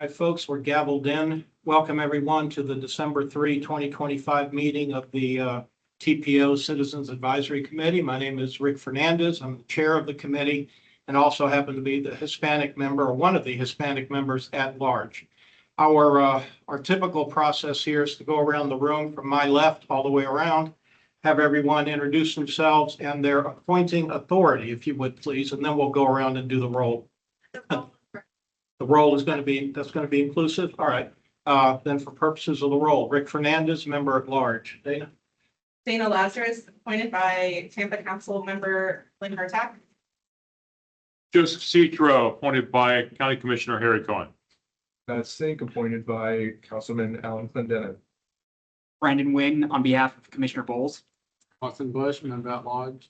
Hi, folks, we're gavelled in. Welcome everyone to the December 3, 2025 meeting of the TPO Citizens Advisory Committee. My name is Rick Fernandez. I'm the chair of the committee and also happen to be the Hispanic member or one of the Hispanic members at large. Our typical process here is to go around the room from my left all the way around, have everyone introduce themselves and their appointing authority, if you would please, and then we'll go around and do the roll. The roll is going to be, that's going to be inclusive. All right. Then for purposes of the roll, Rick Fernandez, member at large. Dana? Dana Lazarus, appointed by Tampa Council member Lynn Hartack. Joseph Citro, appointed by County Commissioner Harry Cohen. Sink, appointed by Councilman Alan Clendenin. Brandon Wing on behalf of Commissioner Bowles. Austin Bush, member at large.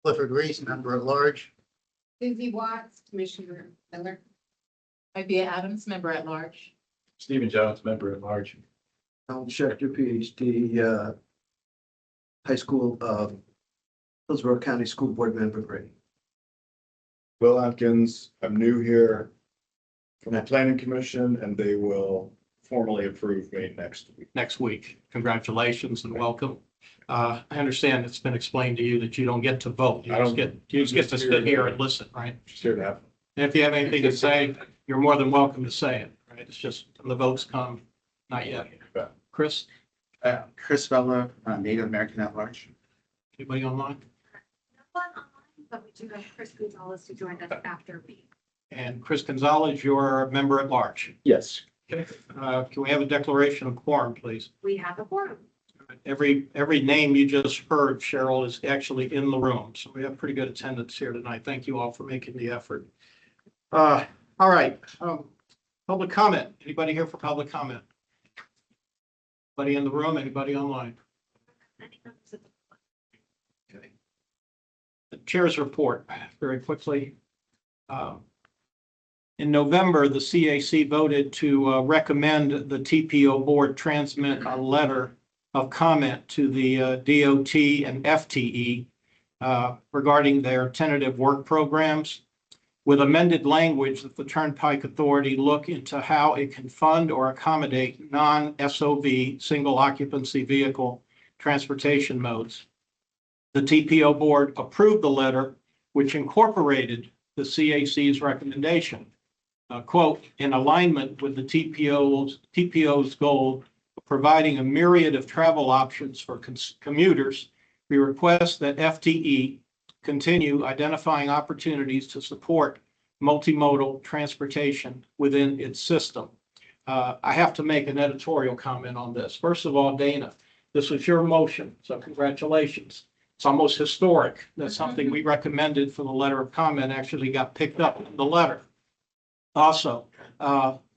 Clifford Reese, member at large. Susie Watts, Commissioner Miller. Ibia Adams, member at large. Stephen Jones, member at large. Alan Schechter, PhD, high school, Hillsborough County School Board member, Brady. Will Atkins, I'm new here from the Planning Commission, and they will formally approve me next week. Next week. Congratulations and welcome. I understand it's been explained to you that you don't get to vote. You just get to sit here and listen, right? Just here to have. And if you have anything to say, you're more than welcome to say it, right? It's just the votes come, not yet. Chris, Chris Vella, Native American at large. anybody online? No one online, but we do have Chris Gonzalez who joined us after me. And Chris Gonzalez, you're a member at large. Yes. Okay. Can we have a declaration of quorum, please? We have a quorum. Every name you just heard, Cheryl, is actually in the room. So we have pretty good attendance here tonight. Thank you all for making the effort. All right. Public comment. Anybody here for public comment? Anybody in the room? Anybody online? Okay. The chair's report very quickly. In November, the CAC voted to recommend the TPO board transmit a letter of comment to the DOT and FTE regarding their tentative work programs with amended language that the Turnpike Authority look into how it can fund or accommodate non-SOV single occupancy vehicle transportation modes. The TPO board approved the letter, which incorporated the CAC's recommendation. Quote, in alignment with the TPO's goal of providing a myriad of travel options for commuters, we request that FTE continue identifying opportunities to support multimodal transportation within its system. I have to make an editorial comment on this. First of all, Dana, this was your motion, so congratulations. It's almost historic that something we recommended for the letter of comment actually got picked up in the letter. Also,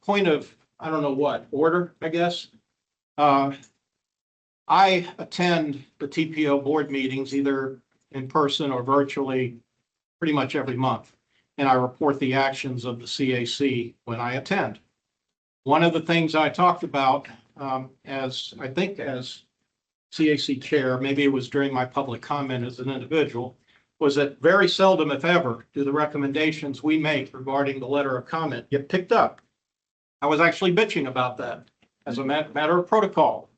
point of, I don't know what, order, I guess. I attend the TPO board meetings either in person or virtually pretty much every month. And I report the actions of the CAC when I attend. One of the things I talked about as CAC chair, maybe it was during my public comment as an individual, was that very seldom, if ever, do the recommendations we make regarding the letter of comment get picked up. I was actually bitching about that as a matter of protocol.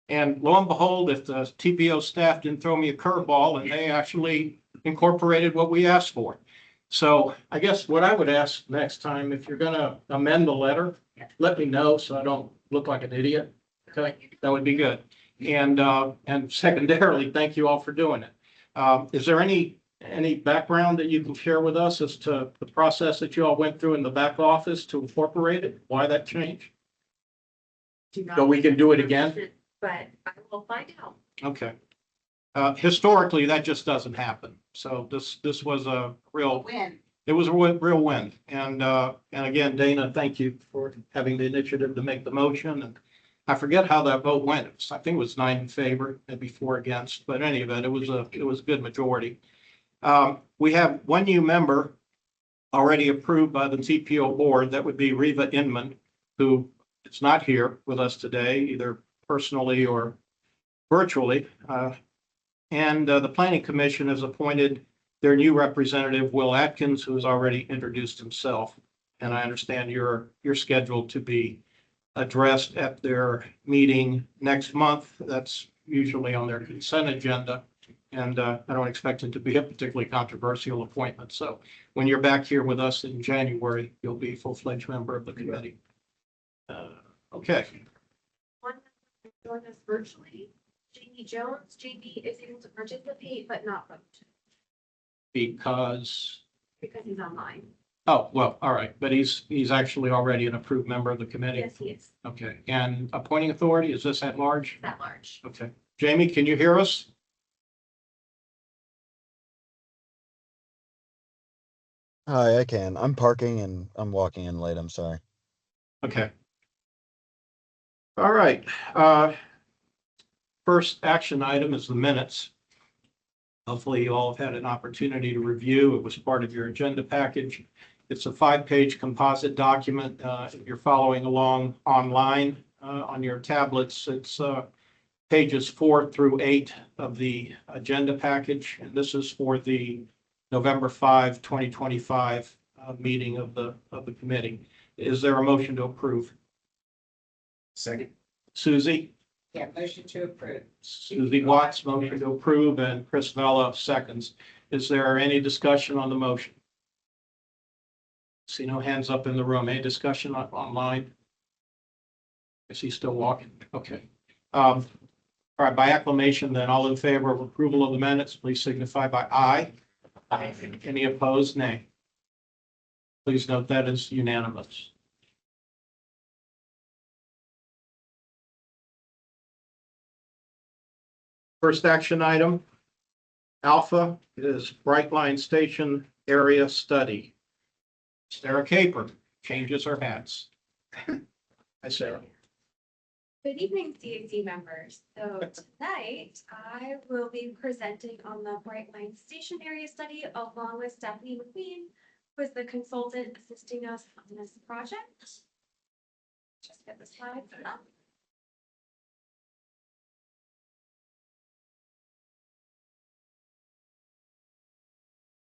And lo and behold, if the TPO staff didn't throw me a curveball and they actually incorporated what we asked for. So I guess what I would ask next time, if you're going to amend the letter, let me know so I don't look like an idiot. Okay, that would be good. And secondarily, thank you all for doing it. Is there any background that you can share with us as to the process that you all went through in the back office to incorporate it? Why that changed? So we can do it again? But I will find out. Okay. Historically, that just doesn't happen. So this was a real Win. It was a real win. And again, Dana, thank you for having the initiative to make the motion. And I forget how that vote went. I think it was 9 in favor, maybe 4 against. But in any event, it was a good majority. We have one new member already approved by the TPO board. That would be Reva Inman, who is not here with us today, either personally or virtually. And the Planning Commission has appointed their new representative, Will Atkins, who has already introduced himself And I understand you're scheduled to be addressed at their meeting next month. That's usually on their consent agenda. And I don't expect it to be a particularly controversial appointment. So when you're back here with us in January, you'll be a full-fledged member of the committee. Okay. One join us virtually. Jamie Jones. Jamie is able to participate but not vote Because, because he's online. oh, well, all right, but he's actually already an approved member of the committee. Yes, he is. Okay, and appointing authority, is this at large? That large. Okay. Jamie, can you hear us? Hi, I can. I'm parking and I'm walking in late. I'm sorry. Okay. All right. First action item is the minutes. Hopefully you all have had an opportunity to review. It was part of your agenda package. It's a 5-page composite document. If you're following along online on your tablets, it's pages 4 through 8 of the agenda package. And this is for the November 5, 2025 meeting of the committee. Is there a motion to approve? Second. Susie? Yeah, motion to approve. Susie Watts, motion to approve, and Chris Vella seconds. Is there any discussion on the motion? See no hands up in the room. Any discussion online? Is he still walking? Okay. All right, by acclamation, then all in favor of approval of the minutes, please signify by aye. Aye. Any opposed? Nay. Please note that is unanimous. First action item, Alpha, is Brightline Station Area Study. Sarah Caper changes her hats. Hi, Sarah. Good evening, CAC members. So tonight I will be presenting on the Brightline Station Area Study along with Stephanie McQueen, who is the consultant assisting us on this project. Just get the slides up.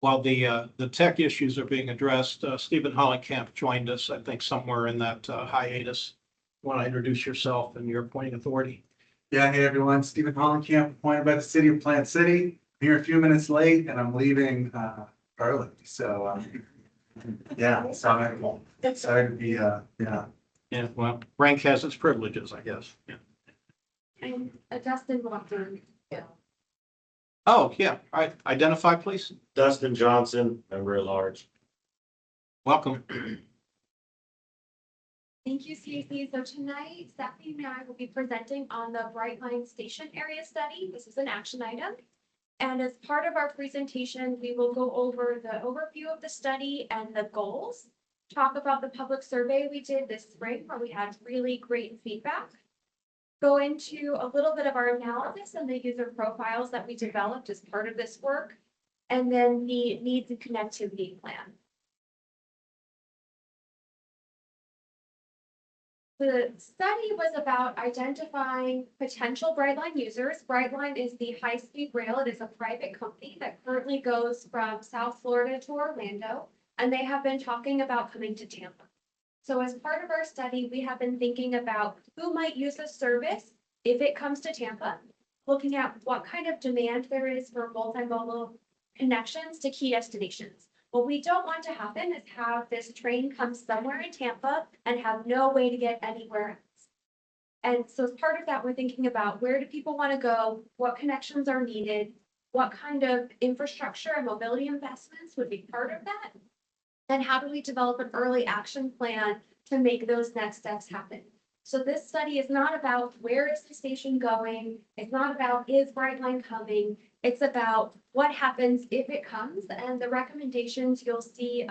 While the tech issues are being addressed, Stephen Hollenkamp joined us, I think, somewhere in that hiatus. Want to introduce yourself and your appointing authority? Yeah, hey everyone, Stephen Hollenkamp, appointed by the city of Plant City. I'm here a few minutes late and I'm leaving early, so yeah, sorry to be yeah. Yeah, well, rank has its privileges, I guess. Yeah. And Dustin Walker. Oh, yeah. All right. Identify, please. Dustin Johnson, member at large. Welcome. Thank you, CAC. So tonight, Stephanie and I will be presenting on the Brightline Station Area Study. This is an action item. And as part of our presentation, we will go over the overview of the study and the goals, talk about the public survey we did this spring where we had really great feedback, go into a little bit of our analysis and the user profiles that we developed as part of this work, and then the needs and connectivity plan. The study was about identifying potential Brightline users. Brightline is the high-speed rail. It is a private company that currently goes from South Florida to Orlando, and they have been talking about coming to Tampa. So as part of our study, we have been thinking about who might use the service if it comes to Tampa, looking at what kind of demand there is for multimodal connections to key destinations. What we don't want to happen is have this train come somewhere in Tampa and have no way to get anywhere else. And so as part of that, we're thinking about where do people want to go, what connections are needed, what kind of infrastructure and mobility investments would be part of that, and how do we develop an early action plan to make those next steps happen. So this study is not about where is the station going, it's not about is Brightline coming, it's about what happens if it comes, and the recommendations you'll see,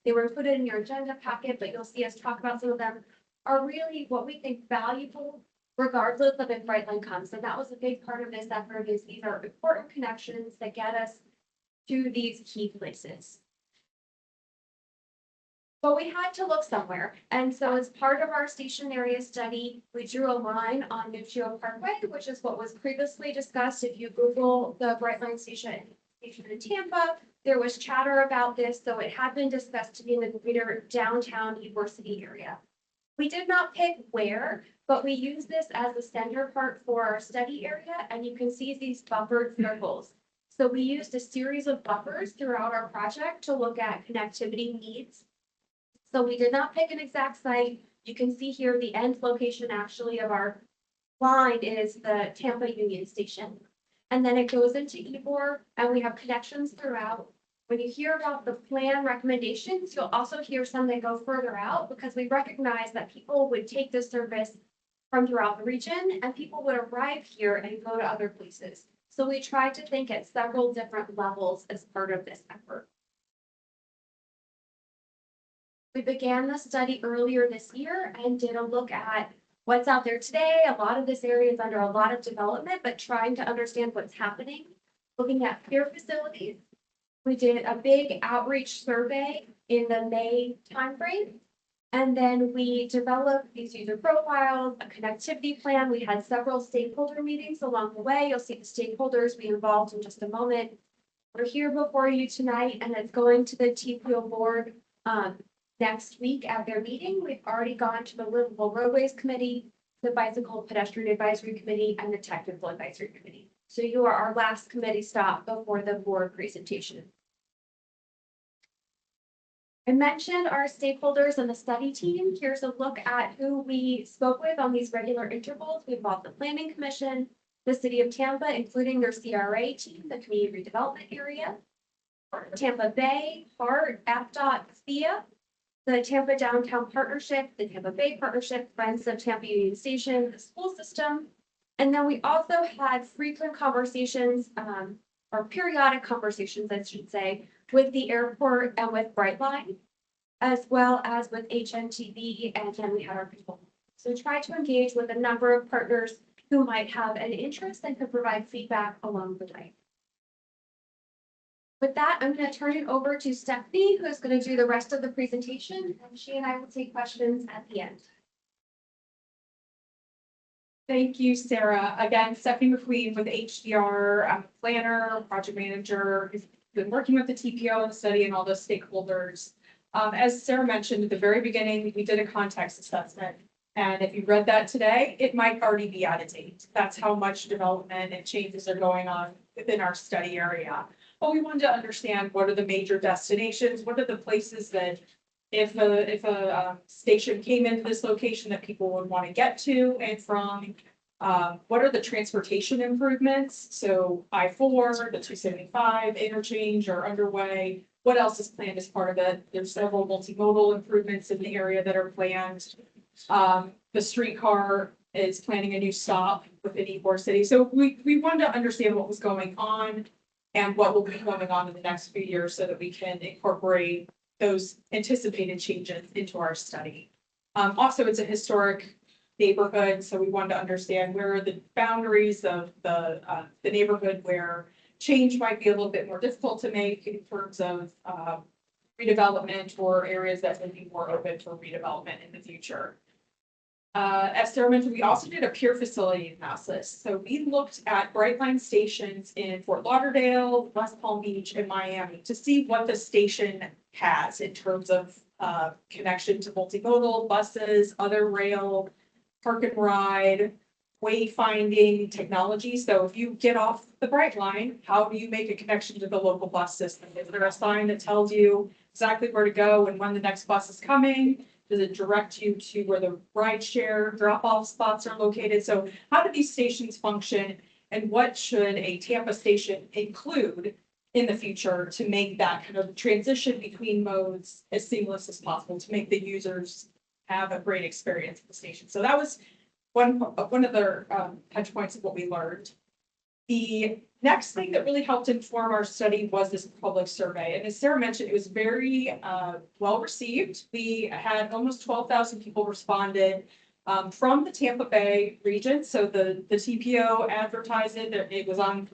they were included in your agenda packet, but you'll see us talk about some of them, are really what we think valuable regardless of if Brightline comes. And that was a big part of this effort, is these are important connections that get us to these key places. But we had to look somewhere. And so as part of our station area study, we drew a line on Nuccio Parkway, which is what was previously discussed. If you Google the Brightline station in Tampa, There was chatter about this, so it had been discussed to be in the greater downtown Ybor City area. We did not pick where, but we use this as the center part for our study area, and you can see these buffered circles. So we used a series of buffers throughout our project to look at connectivity needs. So we did not pick an exact site. You can see here the end location actually of our line is the Tampa Union Station. And then it goes into Ybor, and we have connections throughout. When you hear about the plan recommendations, you'll also hear some that go further out because we recognize that people would take this service from throughout the region and people would arrive here and go to other places. So we tried to think at several different levels as part of this effort. We began the study earlier this year and did a look at what's out there today. A lot of this area is under a lot of development, but trying to understand what's happening. Looking at peer facilities. We did a big outreach survey in the May timeframe. And then we developed these user profiles, a connectivity plan. We had several stakeholder meetings along the way. You'll see the stakeholders we involved in just a moment. We're here before you tonight, and it's going to the TPO board next week at their meeting. We've already gone to the Livable Roadways Committee, the Bicycle Pedestrian Advisory Committee, and the Technical Advisory Committee. So you are our last committee stop before the board presentation. I mentioned our stakeholders and the study team. Here's a look at who we spoke with on these regular intervals. We involved the Planning Commission, the City of Tampa, including their CRA team, the Community Redevelopment Area, Tampa Bay, HART, APDOT, FIA, the Tampa Downtown Partnership, the Tampa Bay Partnership, Friends of Tampa Union Station, the school system. And then we also had frequent conversations, or periodic conversations, I should say, with the airport and with Brightline, as well as with HNTV, and then we had our people. So try to engage with a number of partners who might have an interest and could provide feedback along the way. With that, I'm going to turn it over to Stephanie, who is going to do the rest of the presentation, and she and I will take questions at the end. Thank you, Sarah. Again, Stephanie McQueen with HDR. I'm a planner, project manager, who's been working with the TPO and the study and all the stakeholders. As Sarah mentioned at the very beginning, we did a context assessment. And if you read that today, it might already be out of date. That's how much development and changes are going on within our study area. But we wanted to understand what are the major destinations, what are the places that if a station came into this location that people would want to get to and from, what are the transportation improvements? So I-4, the 275 interchange are underway. What else is planned as part of it? There's several multimodal improvements in the area that are planned. The streetcar is planning a new stop within Ybor City. So we wanted to understand what was going on and what will be going on in the next few years so that we can incorporate those anticipated changes into our study. Also, it's a historic neighborhood, so we wanted to understand where are the boundaries of the neighborhood where change might be a little bit more difficult to make in terms of redevelopment or areas that would be more open for redevelopment in the future. As Sarah mentioned, we also did a peer facility analysis. So we looked at Brightline stations in Fort Lauderdale, West Palm Beach, and Miami to see what the station has in terms of connection to multimodal buses, other rail, park and ride, wayfinding technology. So if you get off the Brightline, how do you make a connection to the local bus system? Is there a sign that tells you exactly where to go and when the next bus is coming? Does it direct you to where the ride share drop-off spots are located? So how do these stations function and what should a Tampa station include in the future to make that kind of transition between modes as seamless as possible to make the users have a great experience at the station? So that was one of the touch points of what we learned. The next thing that really helped inform our study was this public survey. And as Sarah mentioned, it was very well received. We had almost 12,000 people responded from the Tampa Bay region. So the TPO advertised it. It was on,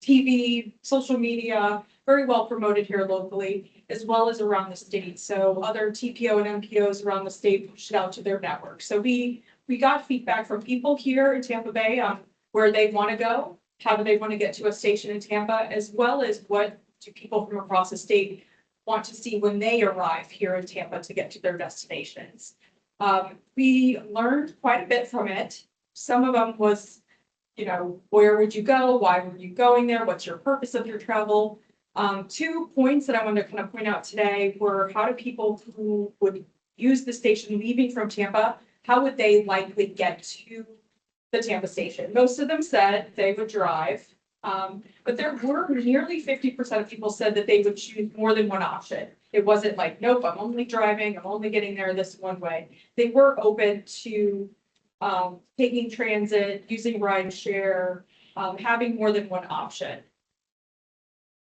TV, social media, very well promoted here locally, as well as around the state. So other TPO and MPOs around the state pushed it out to their network. So we got feedback from people here in Tampa Bay on where they want to go, how do they want to get to a station in Tampa, as well as what do people from across the state want to see when they arrive here in Tampa to get to their destinations. We learned quite a bit from it. Some of them was, where would you go? Why were you going there? What's your purpose of your travel? 2 points that I wanted to kind of point out today were, how do people who would use the station leaving from Tampa, how would they likely get to the Tampa station? Most of them said they would drive. But there were nearly 50% of people said that they would choose more than one option. It wasn't like, nope, I'm only driving, I'm only getting there this one way. They were open to taking transit, using ride share, having more than one option.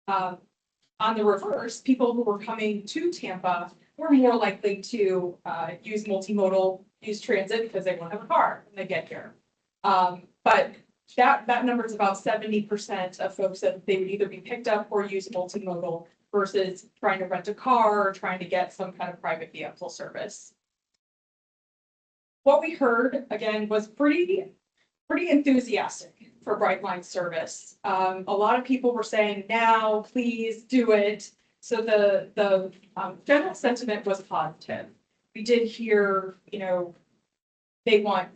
On the reverse, people who were coming to Tampa were more likely to use multimodal, use transit because they won't have a car when they get here. But that number is about 70% of folks that they would either be picked up or use multimodal versus trying to rent a car or trying to get some kind of private vehicle service. What we heard, again, was pretty enthusiastic for Brightline service. A lot of people were saying, now, please do it. So the general sentiment was positive. We did hear, they want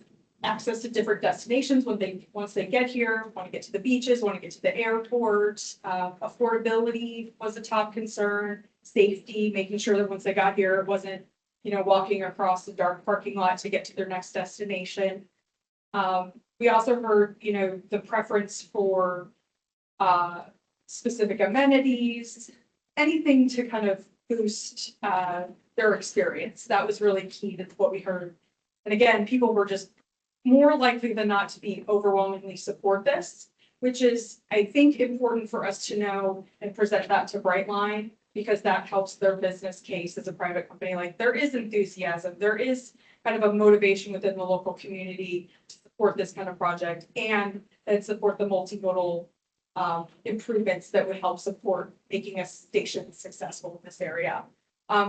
access to different destinations once they get here, want to get to the beaches, want to get to the airport. Affordability was a top concern. Safety, making sure that once they got here, it wasn't, walking across the dark parking lot to get to their next destination. We also heard, the preference for specific amenities, anything to kind of boost their experience. That was really key to what we heard. And again, people were just more likely than not to be overwhelmingly support this, which is, I think, important for us to know and present that to Brightline, because that helps their business case as a private company. Like, there is enthusiasm, there is kind of a motivation within the local community to support this kind of project and support the multimodal improvements that would help support making a station successful in this area.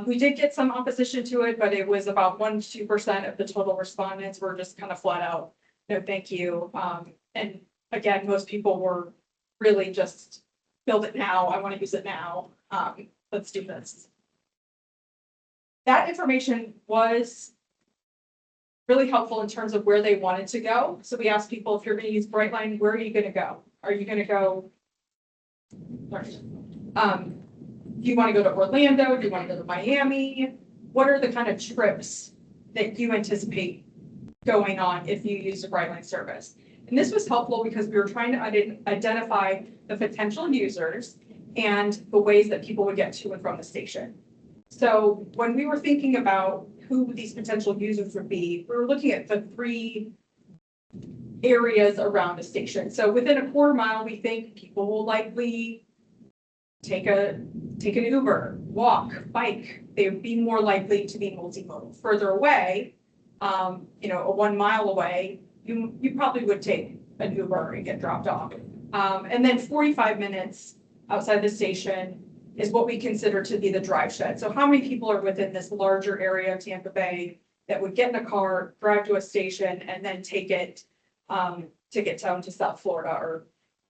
We did get some opposition to it, but it was about 1 to 2% of the total respondents were just kind of flat out, no, thank you. And again, most people were really just build it now. I want to use it now. Let's do this. That information was really helpful in terms of where they wanted to go. So we asked people, if you're going to use Brightline, where are you going to go? Are you going to go? Do you want to go to Orlando? Do you want to go to Miami? What are the kind of trips that you anticipate going on if you use a Brightline service? And this was helpful because we were trying to identify the potential users and the ways that people would get to and from the station. So when we were thinking about who these potential users would be, we were looking at the 3 areas around the station. So within a quarter mile, we think people will likely take an Uber, walk, bike. They would be more likely to be multimodal. Further away, a 1 mile away, you probably would take an Uber and get dropped off. And then 45 minutes outside the station is what we consider to be the drive shed. So how many people are within this larger area of Tampa Bay that would get in a car, drive to a station, and then take it to get down to South Florida or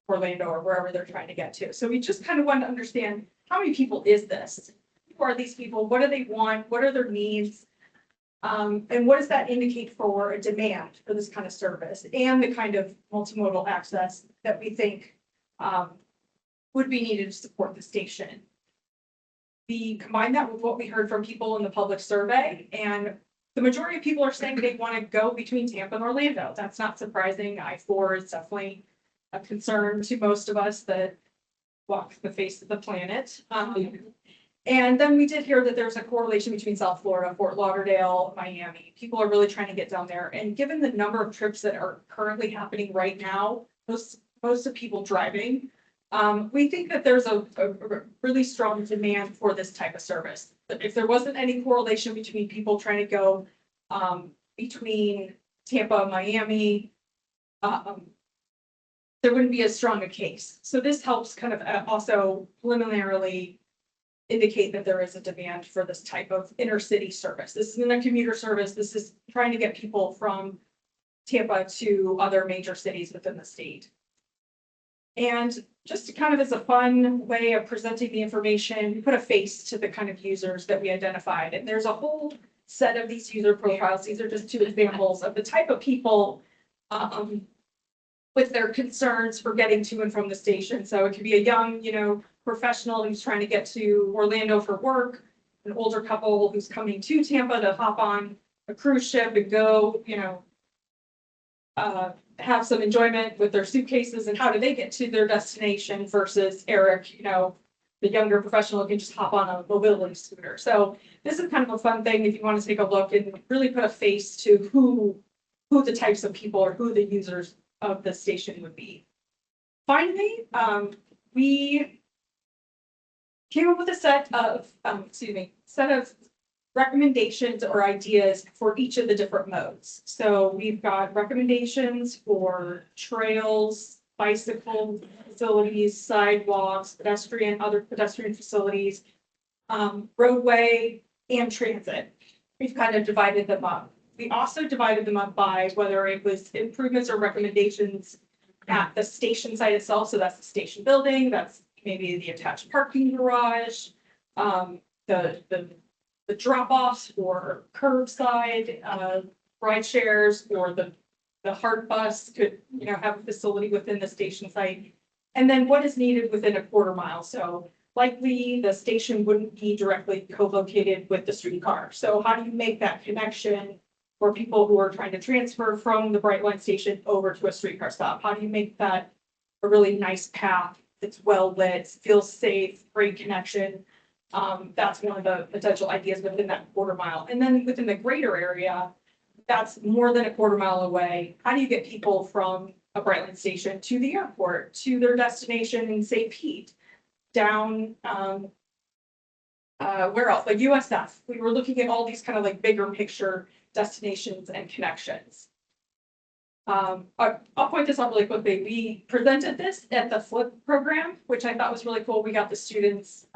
Orlando or wherever they're trying to get to. So we just kind of wanted to understand, how many people is this? Who are these people? What do they want? What are their needs? And what does that indicate for a demand for this kind of service and the kind of multimodal access that we think would be needed to support the station? We combine that with what we heard from people in the public survey, and the majority of people are saying they want to go between Tampa and Orlando. That's not surprising. I-4 is definitely a concern to most of us that walk the face of the planet. And then we did hear that there's a correlation between South Florida, Fort Lauderdale, Miami. People are really trying to get down there. And given the number of trips that are currently happening right now, most of people driving, we think that there's a really strong demand for this type of service. But if there wasn't any correlation between people trying to go between Tampa and Miami, there wouldn't be as strong a case. So this helps kind of also preliminarily indicate that there is a demand for this type of intercity service. This isn't a commuter service. This is trying to get people from Tampa to other major cities within the state. And just kind of as a fun way of presenting the information, we put a face to the kind of users that we identified. And there's a whole set of these user profiles. These are just two examples of the type of people with their concerns for getting to and from the station. So it could be a young, professional who's trying to get to Orlando for work, an older couple who's coming to Tampa to hop on a cruise ship and go, have some enjoyment with their suitcases, and how do they get to their destination versus Eric, the younger professional who can just hop on a mobility scooter. So this is kind of a fun thing if you want to take a look and really put a face to who the types of people or who the users of the station would be. Finally, we came up with a set of recommendations or ideas for each of the different modes. So we've got recommendations for trails, bicycle facilities, sidewalks, other pedestrian facilities, roadway, and transit. We've kind of divided them up. We also divided them up by whether it was improvements or recommendations at the station site itself. So that's the station building, that's maybe the attached parking garage, the drop-offs or curbside ride shares, or the hard bus could, have a facility within the station site. And then what is needed within a quarter mile. So likely the station wouldn't be directly co-located with the streetcar. So how do you make that connection for people who are trying to transfer from the Brightline station over to a streetcar stop? How do you make that a really nice path that's well lit, feels safe, great connection? That's one of the potential ideas within that quarter mile. And then within the greater area, that's more than a quarter mile away. How do you get people from a Brightline station to the airport, to their destination in St. Pete, down, where else? Like USF. We were looking at all these kind of like bigger picture destinations and connections. I'll point this out really quickly. We presented this at the FLIP program, which I thought was really cool. We got the students'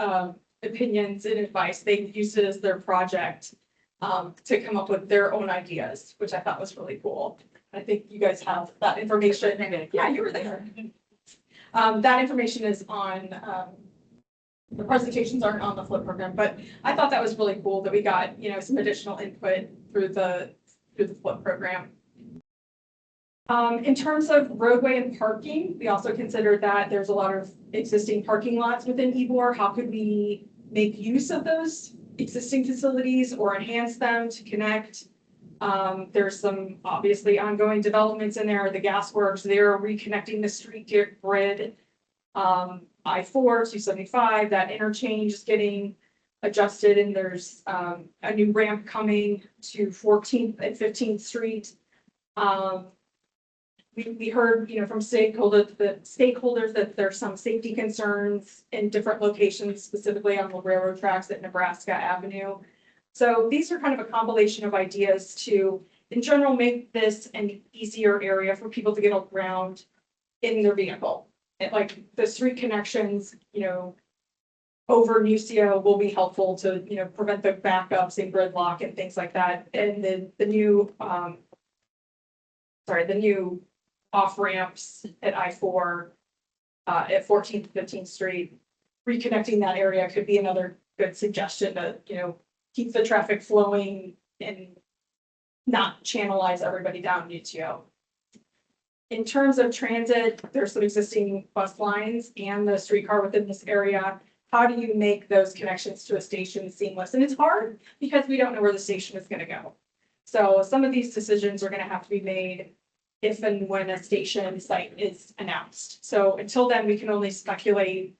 opinions and advice. They used it as their project to come up with their own ideas, which I thought was really cool. I think you guys have that information. Yeah, you were there. That information is on, the presentations aren't on the FLIP program, but I thought that was really cool that we got, some additional input through the FLIP program. In terms of roadway and parking, we also considered that there's a lot of existing parking lots within Ybor. How could we make use of those existing facilities or enhance them to connect? There's some obviously ongoing developments in there. The gas works, they're reconnecting the street grid. I-4, 275, that interchange is getting adjusted, and there's a new ramp coming to 14th and 15th Street. We heard, from stakeholders that there's some safety concerns in different locations, specifically on the railroad tracks at Nebraska Avenue. So these are kind of a compilation of ideas to, in general, make this an easier area for people to get around in their vehicle. Like the street connections, over Nucio will be helpful to, prevent the backups and gridlock and things like that. And then the new off ramps at I-4 at 14th, 15th Street, reconnecting that area could be another good suggestion to, keep the traffic flowing and not channelize everybody down Nucio. In terms of transit, there's some existing bus lines and the streetcar within this area. How do you make those connections to a station seamless? And it's hard because we don't know where the station is going to go. So some of these decisions are going to have to be made if and when a station site is announced. So until then, we can only speculate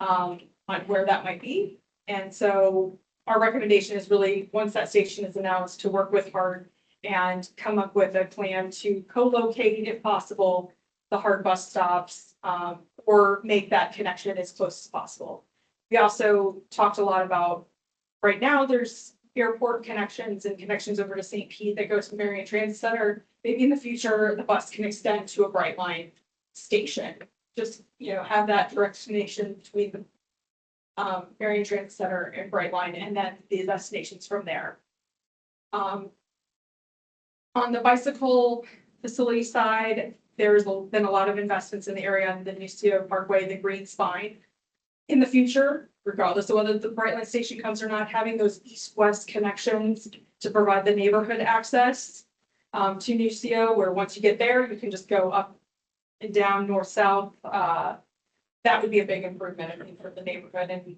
on where that might be. And so our recommendation is really, once that station is announced, to work with HARD and come up with a plan to co-locate, if possible, the HARD bus stops, or make that connection as close as possible. We also talked a lot about, right now, there's airport connections and connections over to St. Pete that go to Marion Transit Center. Maybe in the future, the bus can extend to a Brightline station. Just, have that direct connection between the Marion Transit Center and Brightline, and then the destinations from there. On the bicycle facility side, been a lot of investments in the area on the Nusio Parkway, the Green Spine. In the future, regardless of whether the Brightline station comes or not, having those east-west connections to provide the neighborhood access to Nusio, where once you get there, you can just go up and down, north-south. That would be a big improvement, I think, for the neighborhood and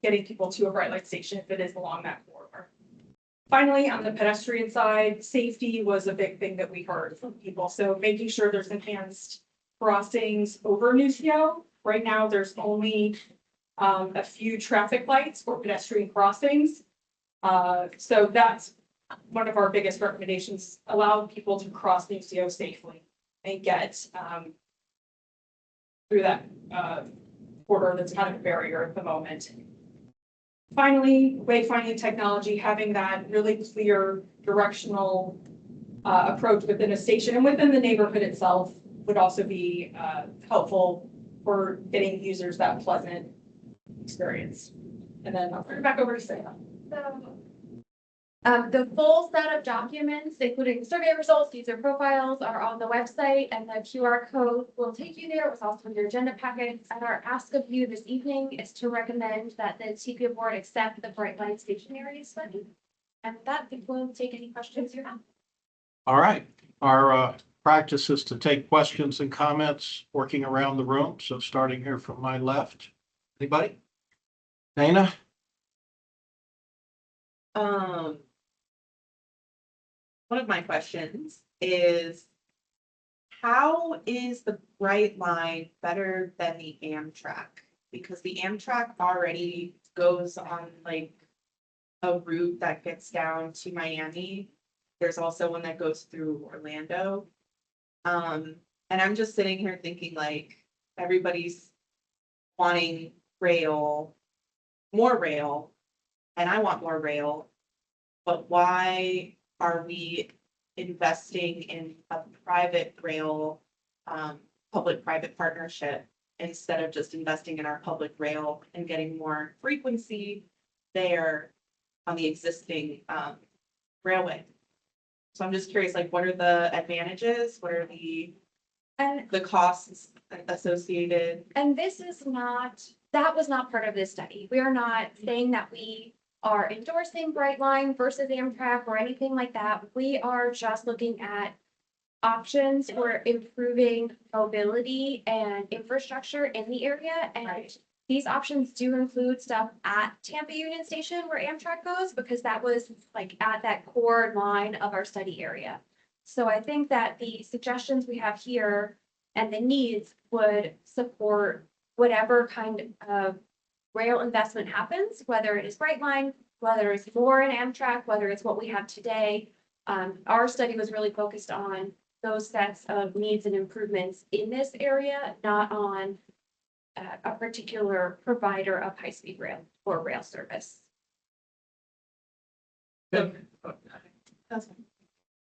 getting people to a Brightline station if it is along that corridor. Finally, on the pedestrian side, safety was a big thing that we heard from people. So making sure there's enhanced crossings over Nusio. Right now, there's only a few traffic lights for pedestrian crossings. So that's one of our biggest recommendations, allow people to cross Nusio safely and get through that corridor that's kind of a barrier at the moment. Finally, wayfinding technology, having that really clear directional approach within a station and within the neighborhood itself would also be helpful for getting users that pleasant experience. And then I'll turn it back over to Sarah. The full set of documents, including survey results, user profiles, are on the website, and the QR code will take you there. It was also in your agenda packets. And our ask of you this evening is to recommend that the TPO board accept the Brightline Station Area study. And with that, we'll take any questions you have. All right, our practice is to take questions and comments working around the room. So starting here from my left, anybody? Dana? One of my questions is, how is the Brightline better than the Amtrak? Because the Amtrak already goes on like a route that gets down to Miami. There's also one that goes through Orlando. And I'm just sitting here thinking like everybody's wanting rail, more rail, and I want more rail. But why are we investing in a private rail, public-private partnership instead of just investing in our public rail and getting more frequency there on the existing railway? So I'm just curious, like, what are the advantages? What are the costs associated? And this is not, that was not part of this study. We are not saying that we are endorsing Brightline versus Amtrak or anything like that. We are just looking at options for improving mobility and infrastructure in the area. And these options do include stuff at Tampa Union Station where Amtrak goes, because that was like at that core line of our study area. So I think that the suggestions we have here and the needs would support whatever kind of rail investment happens, whether it is Brightline, whether it's more in Amtrak, whether it's what we have today. Our study was really focused on those sets of needs and improvements in this area, not on a particular provider of high-speed rail or rail service.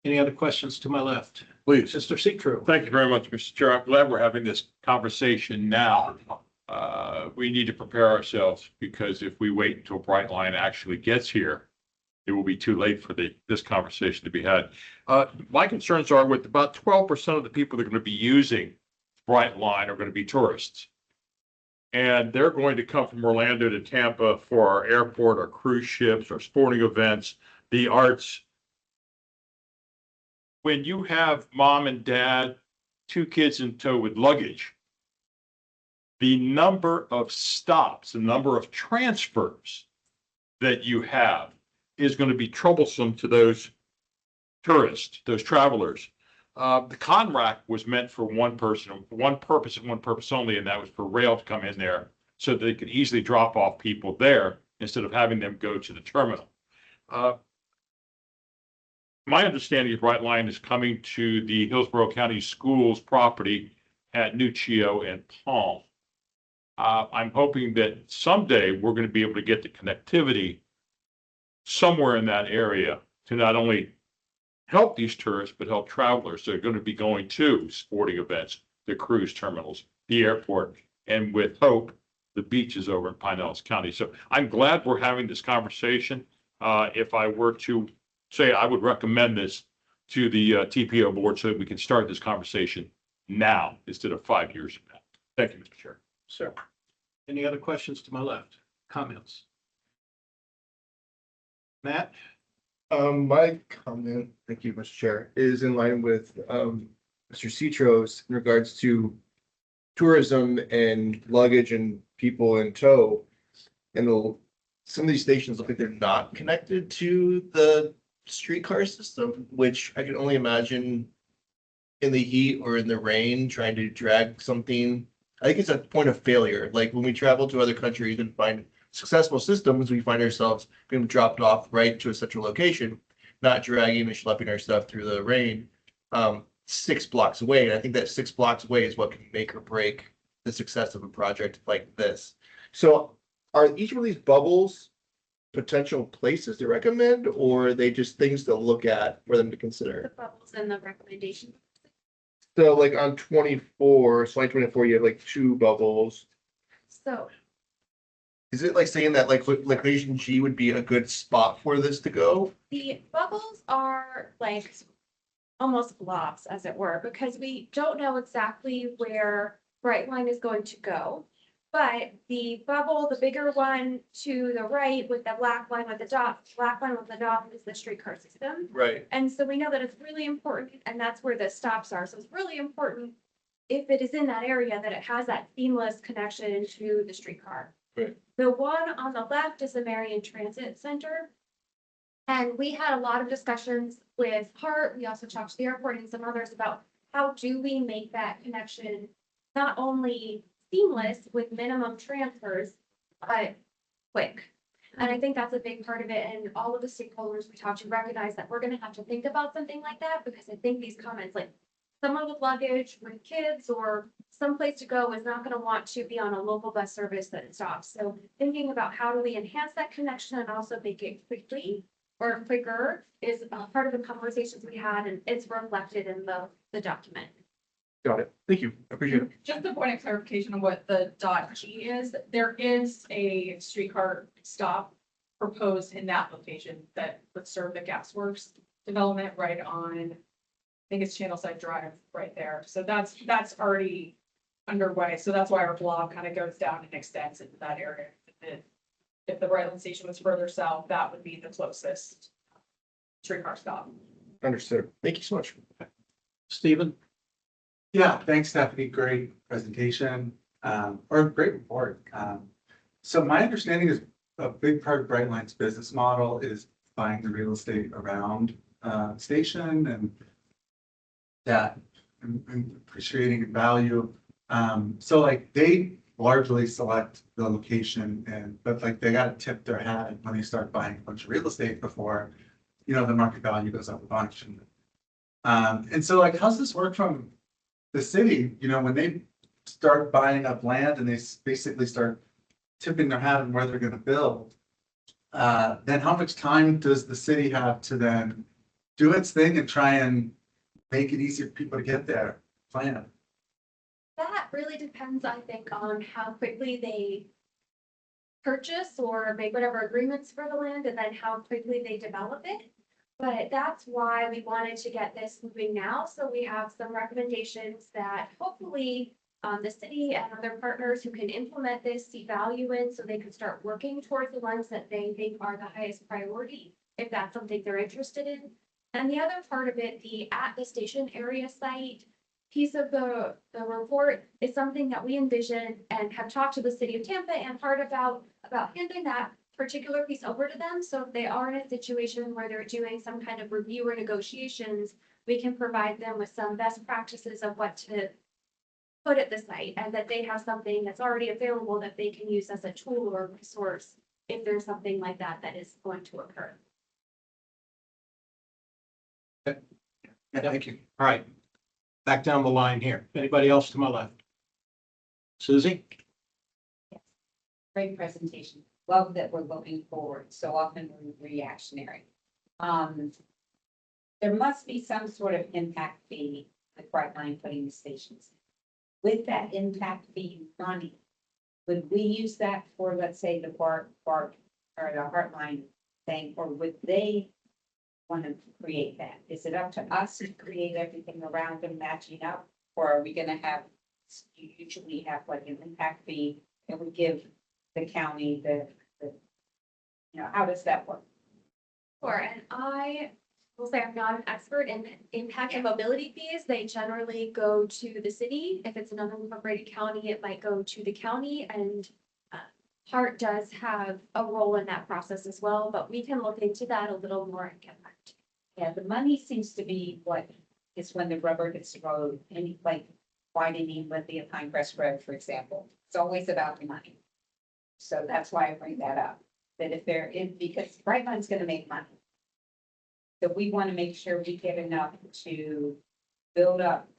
Any other questions to my left? Please. Mr. Citro. Thank you very much, Mr. Chair. I'm glad we're having this conversation now. We need to prepare ourselves, because if we wait until Brightline actually gets here, it will be too late for this conversation to be had. My concerns are with about 12% of the people that are going to be using Brightline are going to be tourists. And they're going to come from Orlando to Tampa for our airport, our cruise ships, our sporting events, the arts. When you have mom and dad, 2 kids in tow with luggage, the number of stops, the number of transfers that you have is going to be troublesome to those tourists, those travelers. The Conrack was meant for one person, one purpose and one purpose only, and that was for rail to come in there so that they could easily drop off people there instead of having them go to the terminal. My understanding is Brightline is coming to the Hillsborough County Schools property at Nuccio and Palm. I'm hoping that someday we're going to be able to get the connectivity somewhere in that area to not only help these tourists, but help travelers. They're going to be going to sporting events, the cruise terminals, the airport, and with hope, the beaches over in Pinellas County. So I'm glad we're having this conversation. If I were to say I would recommend this, to the TPO board so that we can start this conversation now instead of 5 years from now. Thank you, Mr. Chair. Sir, any other questions to my left? Comments? Matt? My comment, thank you, Mr. Chair, is in line with, Mr. Citros in regards to tourism and luggage and people in tow. And some of these stations look like they're not connected to the streetcar system, which I can only imagine in the heat or in the rain, trying to drag something. I think it's a point of failure. Like when we travel to other countries and find successful systems, we find ourselves being dropped off right to a central location, not dragging and schlepping our stuff through the rain, 6 blocks away. And I think that 6 blocks away is what can make or break the success of a project like this. So are each one of these bubbles potential places to recommend, or are they just things to look at for them to The consider? bubbles and the recommendation. So like on 24, slide 24, you have like 2 bubbles. So Is it like saying that like location G would be a good spot for this to go? the bubbles are like almost blobs, as it were, because we don't know exactly where Brightline is going to go. But the bubble, the bigger one to the right with the black line with the dot, is the streetcar system. Right. And so we know that it's really important, and that's where the stops are. So it's really important if it is in that area that it has that seamless connection to the streetcar. Right. The one on the left is the Marion Transit Center. And we had a lot of discussions with Hart. We also talked to the airport and some others about how do we make that connection not only seamless with minimum transfers, but quick. And I think that's a big part of it. And all of the stakeholders we talked to recognize that we're going to have to think about something like that, because I think these comments, like someone with luggage, with kids, or someplace to go is not going to want to be on a local bus service that stops. So thinking about how do we enhance that connection and also make it quickly or quicker is part of the conversations we had, and it's reflected in the document. Got it. Thank you. I appreciate it. Just a point of clarification on what the dot G is, there is a streetcar stop proposed in that location that would serve the Gasworks development right on, I think it's Channelside Drive right there. So that's already underway. So that's why our blob kind of goes down and extends into that area. If the Brightline station was further south, that would be the closest streetcar stop. Understood. Thank you so much. Stephen? Yeah, thanks, Stephanie. Great presentation, or great report. So my understanding is a big part of Brightline's business model is buying the real estate around station and that and appreciating in value. So like they largely select the location but like they gotta tip their hat when they start buying a bunch of real estate before, the market value goes up a bunch. And so like, how's this work from the city, when they start buying up land and they basically start tipping their hat on where they're gonna build, then how much time does the city have to then do its thing and try and make it easier for people to get there, plan? That really depends, I think, on how quickly they purchase or make whatever agreements for the land and then how quickly they develop it. But that's why we wanted to get this moving now. So we have some recommendations that hopefully the city and other partners who can implement this see value in, so they can start working towards the ones that they think are the highest priority, if that's something they're interested in. And the other part of it, the at the station area site piece of the report is something that we envision and have talked to the city of Tampa and Hart about handing that particular piece over to them. So if they are in a situation where they're doing some kind of review or negotiations, we can provide them with some best practices of what to put at the site, and that they have something that's already available that they can use as a tool or resource if there's something like that that is going to occur. Yeah, thank you. All right. Back down the line here. Anybody else to my left? Susie? Great presentation. Love that we're looking forward. So often we're reactionary. There must be some sort of impact fee with Brightline putting the stations in. With that impact fee money, would we use that for, let's say, the BART or the Heartline thing, or would they want to create that? Is it up to us to create everything around them matching up? Or are we gonna have, you usually have like an impact fee and we give the county how does that work? Sure, and I will say I'm not an expert in impact and mobility fees. They generally go to the city. If it's an unincorporated county, it might go to the county, and Hart does have a role in that process as well, but we can look into that a little more and get back to you. Yeah, the money seems to be what is when the rubber hits the road, any like widening with the Pinecrest Road, for example. It's always about the money. So that's why I bring that up, that if they're in, because Brightline's gonna make money. So we want to make sure we get enough to build up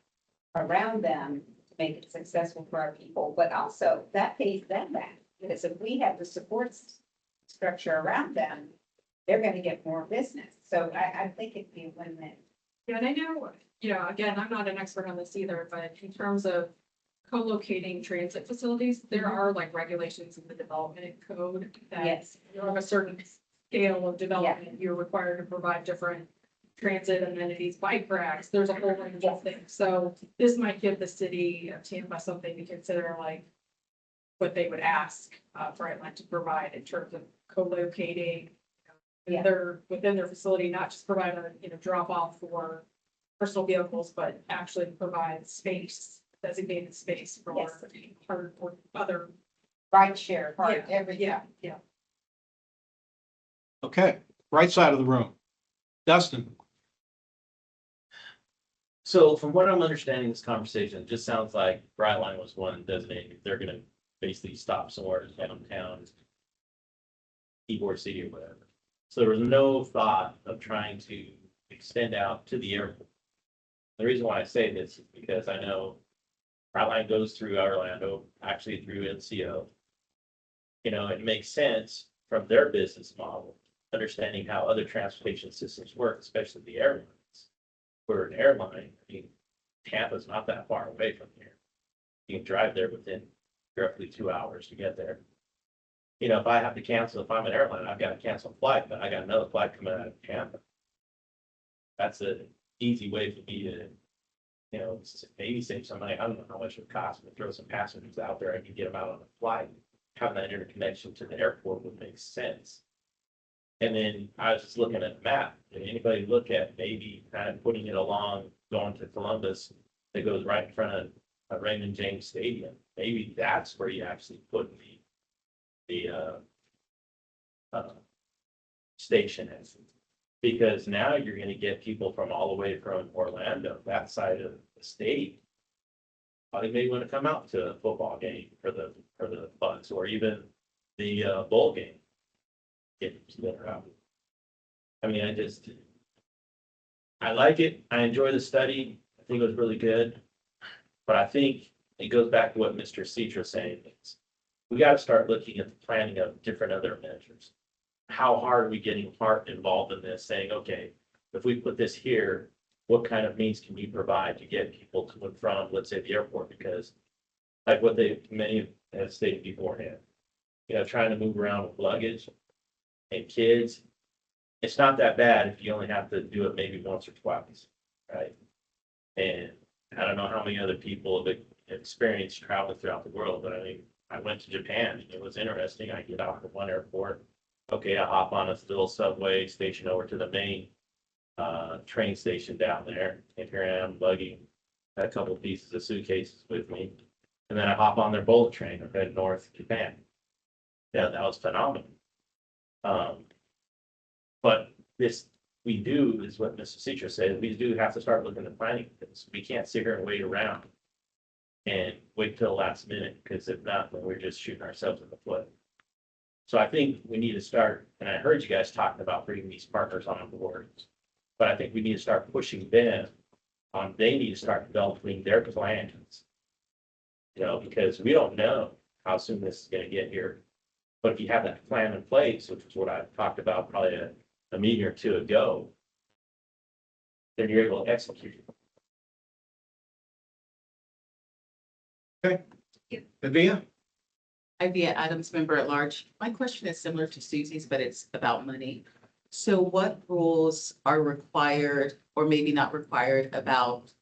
around them to make it successful for our people, but also that pays them back. Because if we have the support structure around them, they're gonna get more business. So I think it'd be a win-win. Yeah, and I know, again, I'm not an expert on this either, but in terms of co-locating transit facilities, there are like regulations in the development code that Yes. you're of a certain scale of development, you're required to provide different transit amenities, bike racks, there's a whole range of things. So this might give the city of Tampa something to consider, like what they would ask Brightline to provide in terms of co-locating within their facility, not just provide a drop off for personal vehicles, but actually provide space, designated space for Yes. or other. Ride share, Yeah, everything. Yeah. Okay, right side of the room. Dustin, So from what I'm understanding this conversation, it just sounds like Brightline was one designated. They're gonna basically stop somewhere downtown, Ybor City or whatever. So there was no thought of trying to extend out to the airport. The reason why I say this is because I know Brightline goes through Orlando, actually through NCO. It makes sense from their business model, understanding how other transportation systems work, especially the airlines. For an airline, Tampa's not that far away from here. You can drive there within roughly 2 hours to get there. If I have to cancel, if I'm an airline, I've got to cancel a flight, but I got another flight coming out of Tampa. That's an easy way for me to, maybe save some money. I don't know how much it would cost me to throw some passengers out there. I can get them out on a flight. Having that interconnection to the airport would make sense. And then I was just looking at the map. Did anybody look at maybe kind of putting it along, going to Columbus that goes right in front of Raymond James Stadium? Maybe that's where you actually put the station is. Because now you're gonna get people from all the way from Orlando, that side of the state. They may want to come out to a football game for the Bucks or even the bowl game. Get split out. I like it. I enjoy the study. I think it was really good. But I think it goes back to what Mr. Citro was saying. We got to start looking at the planning of different other measures. How hard are we getting Hart involved in this, saying, okay, if we put this here, what kind of means can we provide to get people to and from, let's say, the airport? Because like what many have stated beforehand, trying to move around with luggage and kids, it's not that bad if you only have to do it maybe once or twice, right? And I don't know how many other people have experienced traveling throughout the world, but I went to Japan and it was interesting. I get off of one airport. Okay, I hop on a little subway station over to the main train station down there. And here I am lugging a couple pieces of suitcases with me. And then I hop on their bullet train and head north to Japan. Yeah, that was phenomenal. But this we do is what Mr. Citro said. We do have to start looking at planning this. We can't sit here and wait around and wait till the last minute, because if not, then we're just shooting ourselves in the foot. So I think we need to start, and I heard you guys talking about bringing these partners on board, but I think we need to start pushing them on, they need to start developing their plans. Because we don't know how soon this is gonna get here. But if you have that plan in place, which is what I talked about probably a meeting or two ago, then you're able to execute. okay? Avia? I'd be an Adams member at large. My question is similar to Susie's, but it's about money. So what rules are required or maybe not required about,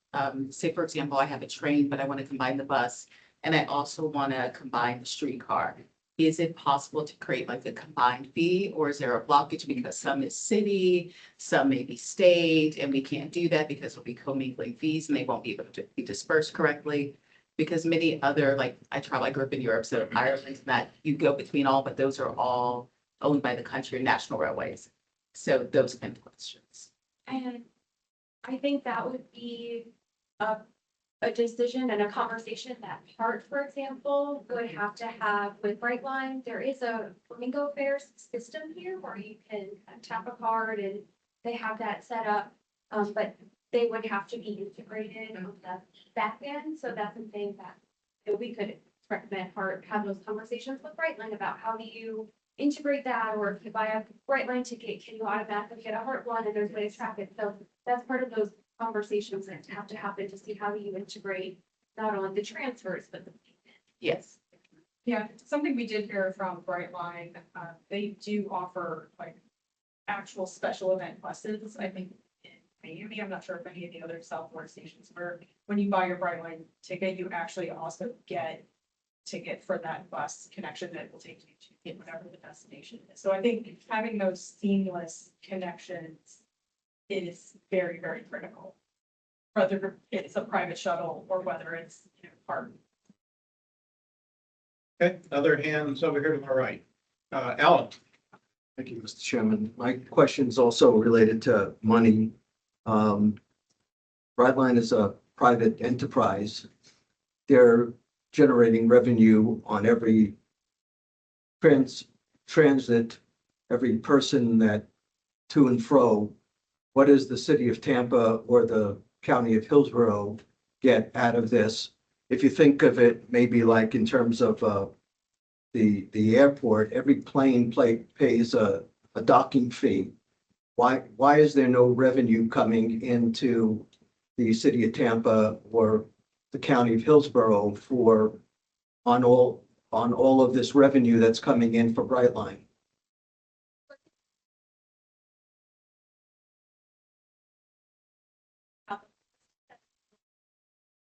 say, for example, I have a train, but I want to combine the bus and I also want to combine the streetcar? Is it possible to create like a combined fee, or is there a blockage because some is city, some may be state, and we can't do that because it'll be commingling fees and they won't be able to be dispersed correctly? Because many other, like I grew up in Europe, so Ireland, that you go between all, but those are all owned by the country and national railways. So those kind of questions. And I think that would be a decision and a conversation that Hart, for example, would have to have with Brightline. There is a Flamingo Fares system here where you can tap a card and they have that set up. But they would have to be integrated on the back end. So that's something that we could recommend Hart have those conversations with Brightline about how do you integrate that, or if you buy a Brightline ticket, can you automatically get a Hart one and there's a way to track it? So that's part of those conversations that have to happen to see how do you integrate not only the transfers, but the payment. Yes. Yeah, something we did hear from Brightline, they do offer like actual special event buses. I think in Miami, I'm not sure if any of the other Southward stations where when you buy your Brightline ticket, you actually also get ticket for that bus connection that will take you to get whatever the destination is. So I think having those seamless connections is very, very critical. Whether it's a private shuttle or whether it's, part. Okay, other hands over here to my right. Alan. Thank you, Mr. Chairman. My question is also related to money. Brightline is a private enterprise. They're generating revenue on every transit, every person that to and fro. What does the city of Tampa or the county of Hillsborough get out of this? If you think of it, maybe like in terms of the airport, every plane pays a docking fee. Why is there no revenue coming into the city of Tampa or the county of Hillsborough for on all of this revenue that's coming in for Brightline?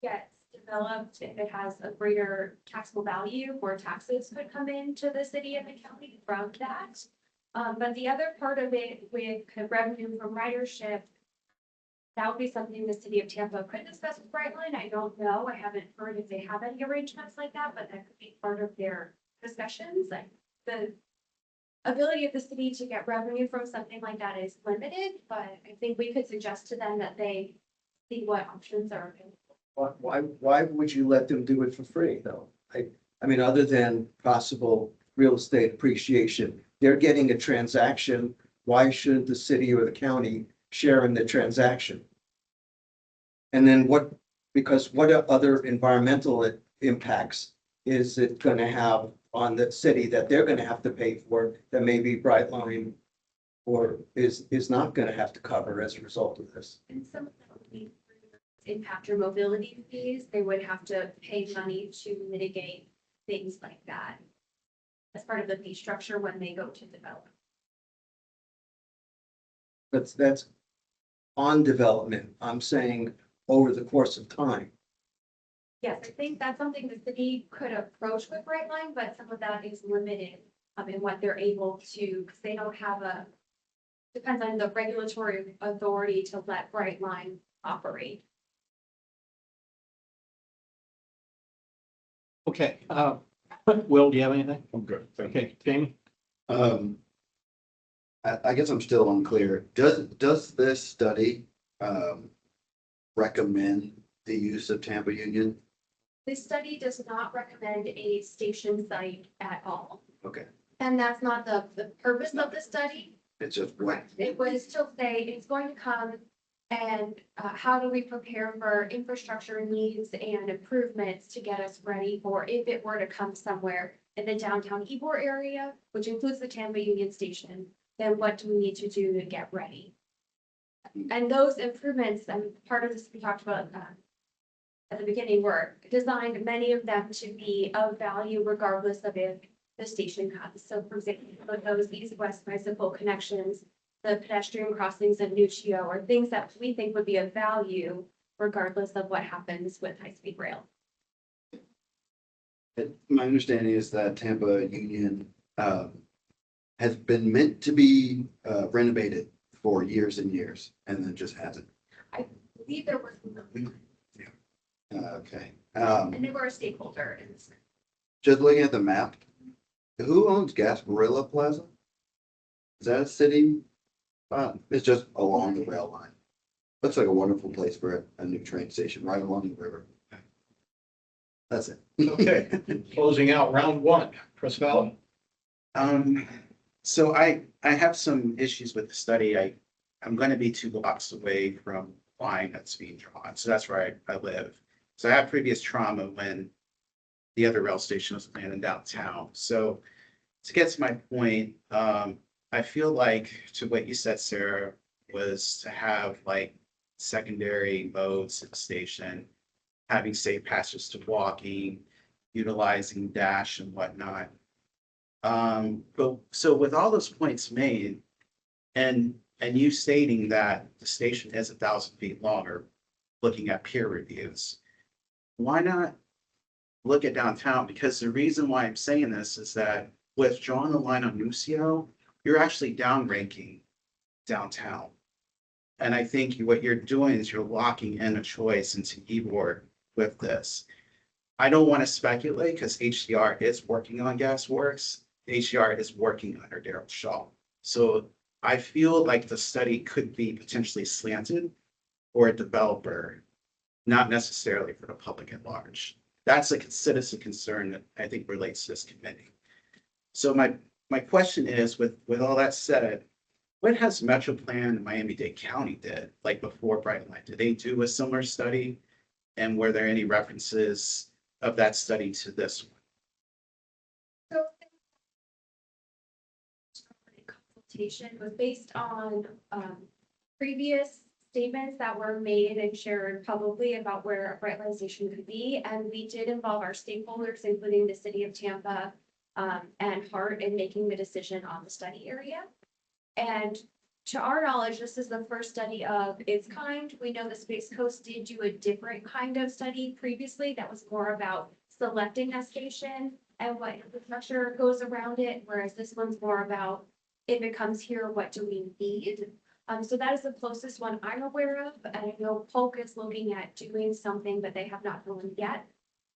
Gets developed if it has a greater taxable value, where taxes could come into the city and the county from that. But the other part of it with revenue from ridership, that would be something the city of Tampa could discuss with Brightline. I don't know. I haven't heard if they have any arrangements like that, but that could be part of their discussions. Like the ability of the city to get revenue from something like that is limited, but I think we could suggest to them that they see what options are available. Why would you let them do it for free though? I mean, other than possible real estate appreciation, they're getting a transaction. Why should the city or the county share in the transaction? And then what other environmental impacts is it going to have on the city that they're going to have to pay for that maybe Brightline or is not going to have to cover as a result of this? And some of that would be impact your mobility fees. They would have to pay money to mitigate things like that as part of the fee structure when they go to develop. That's on development. I'm saying over the course of time. Yes, I think that's something the city could approach with Brightline, but some of that is limited in what they're able to, because they don't have depends on the regulatory authority to let Brightline operate. Okay, Will, do you have anything? I'm good. Okay, Jamie? I guess I'm still unclear. Does this study recommend the use of Tampa Union? This study does not recommend a station site at all. Okay, And that's not the purpose of the study. it's just what, It was to say it's going to come and how do we prepare for infrastructure needs and improvements to get us ready for if it were to come somewhere in the downtown Ybor area, which includes the Tampa Union Station, then what do we need to do to get ready? And those improvements, and part of this we talked about at the beginning, were designed, many of them to be of value regardless of if the station comes. So for example, those east-west bicycle connections the pedestrian crossings at Nuccio are things that we think would be of value regardless of what happens with high-speed rail. My understanding is that Tampa Union has been meant to be renovated for years and years and then just hasn't. I believe they're working on it, Okay. and they were a stakeholder in this. Just looking at the map, who owns Gasparilla Plaza? Is that a city? It's just along the rail line. Looks like a wonderful place for a new train station right along the river. That's it. Okay, closing out round one. Chris Fallon. So I have some issues with the study. I'm going to be 2 blocks away from line that's being drawn. So that's where I live. So I have previous trauma when the other rail station was planned in downtown. So to get to my point, I feel like to what you said, Sarah, was to have like secondary modes at the station, having safe passages to walking, utilizing dash and whatnot. But so with all those points made, and you stating that the station is 1,000 feet longer, looking at peer reviews, why not look at downtown? Because the reason why I'm saying this is that with drawing the line on Nuccio, you're actually downranking downtown. And I think what you're doing is you're locking in a choice into Ybor with this. I don't want to speculate because HDR is working on GasWorks. HDR is working under Daryl Shaw. So I feel like the study could be potentially slanted for a developer, not necessarily for the public at large. That's a citizen concern that I think relates to this committee. So my question is, with all that said, what has Metroplan and Miami-Dade County did, like before Brightline? Did they do a similar study? And were there any references of that study to this one? Consultation was based on previous statements that were made and shared publicly about where a Brightline station could be. And we did involve our stakeholders, including the city of Tampa and HART, in making the decision on the study area. And to our knowledge, this is the first study of its kind. We know the Space Coast did do a different kind of study previously that was more about selecting a station and what infrastructure goes around it, whereas this one's more about if it comes here, what do we need? So that is the closest one I'm aware of. And I know Polk is looking at doing something, but they have not done yet.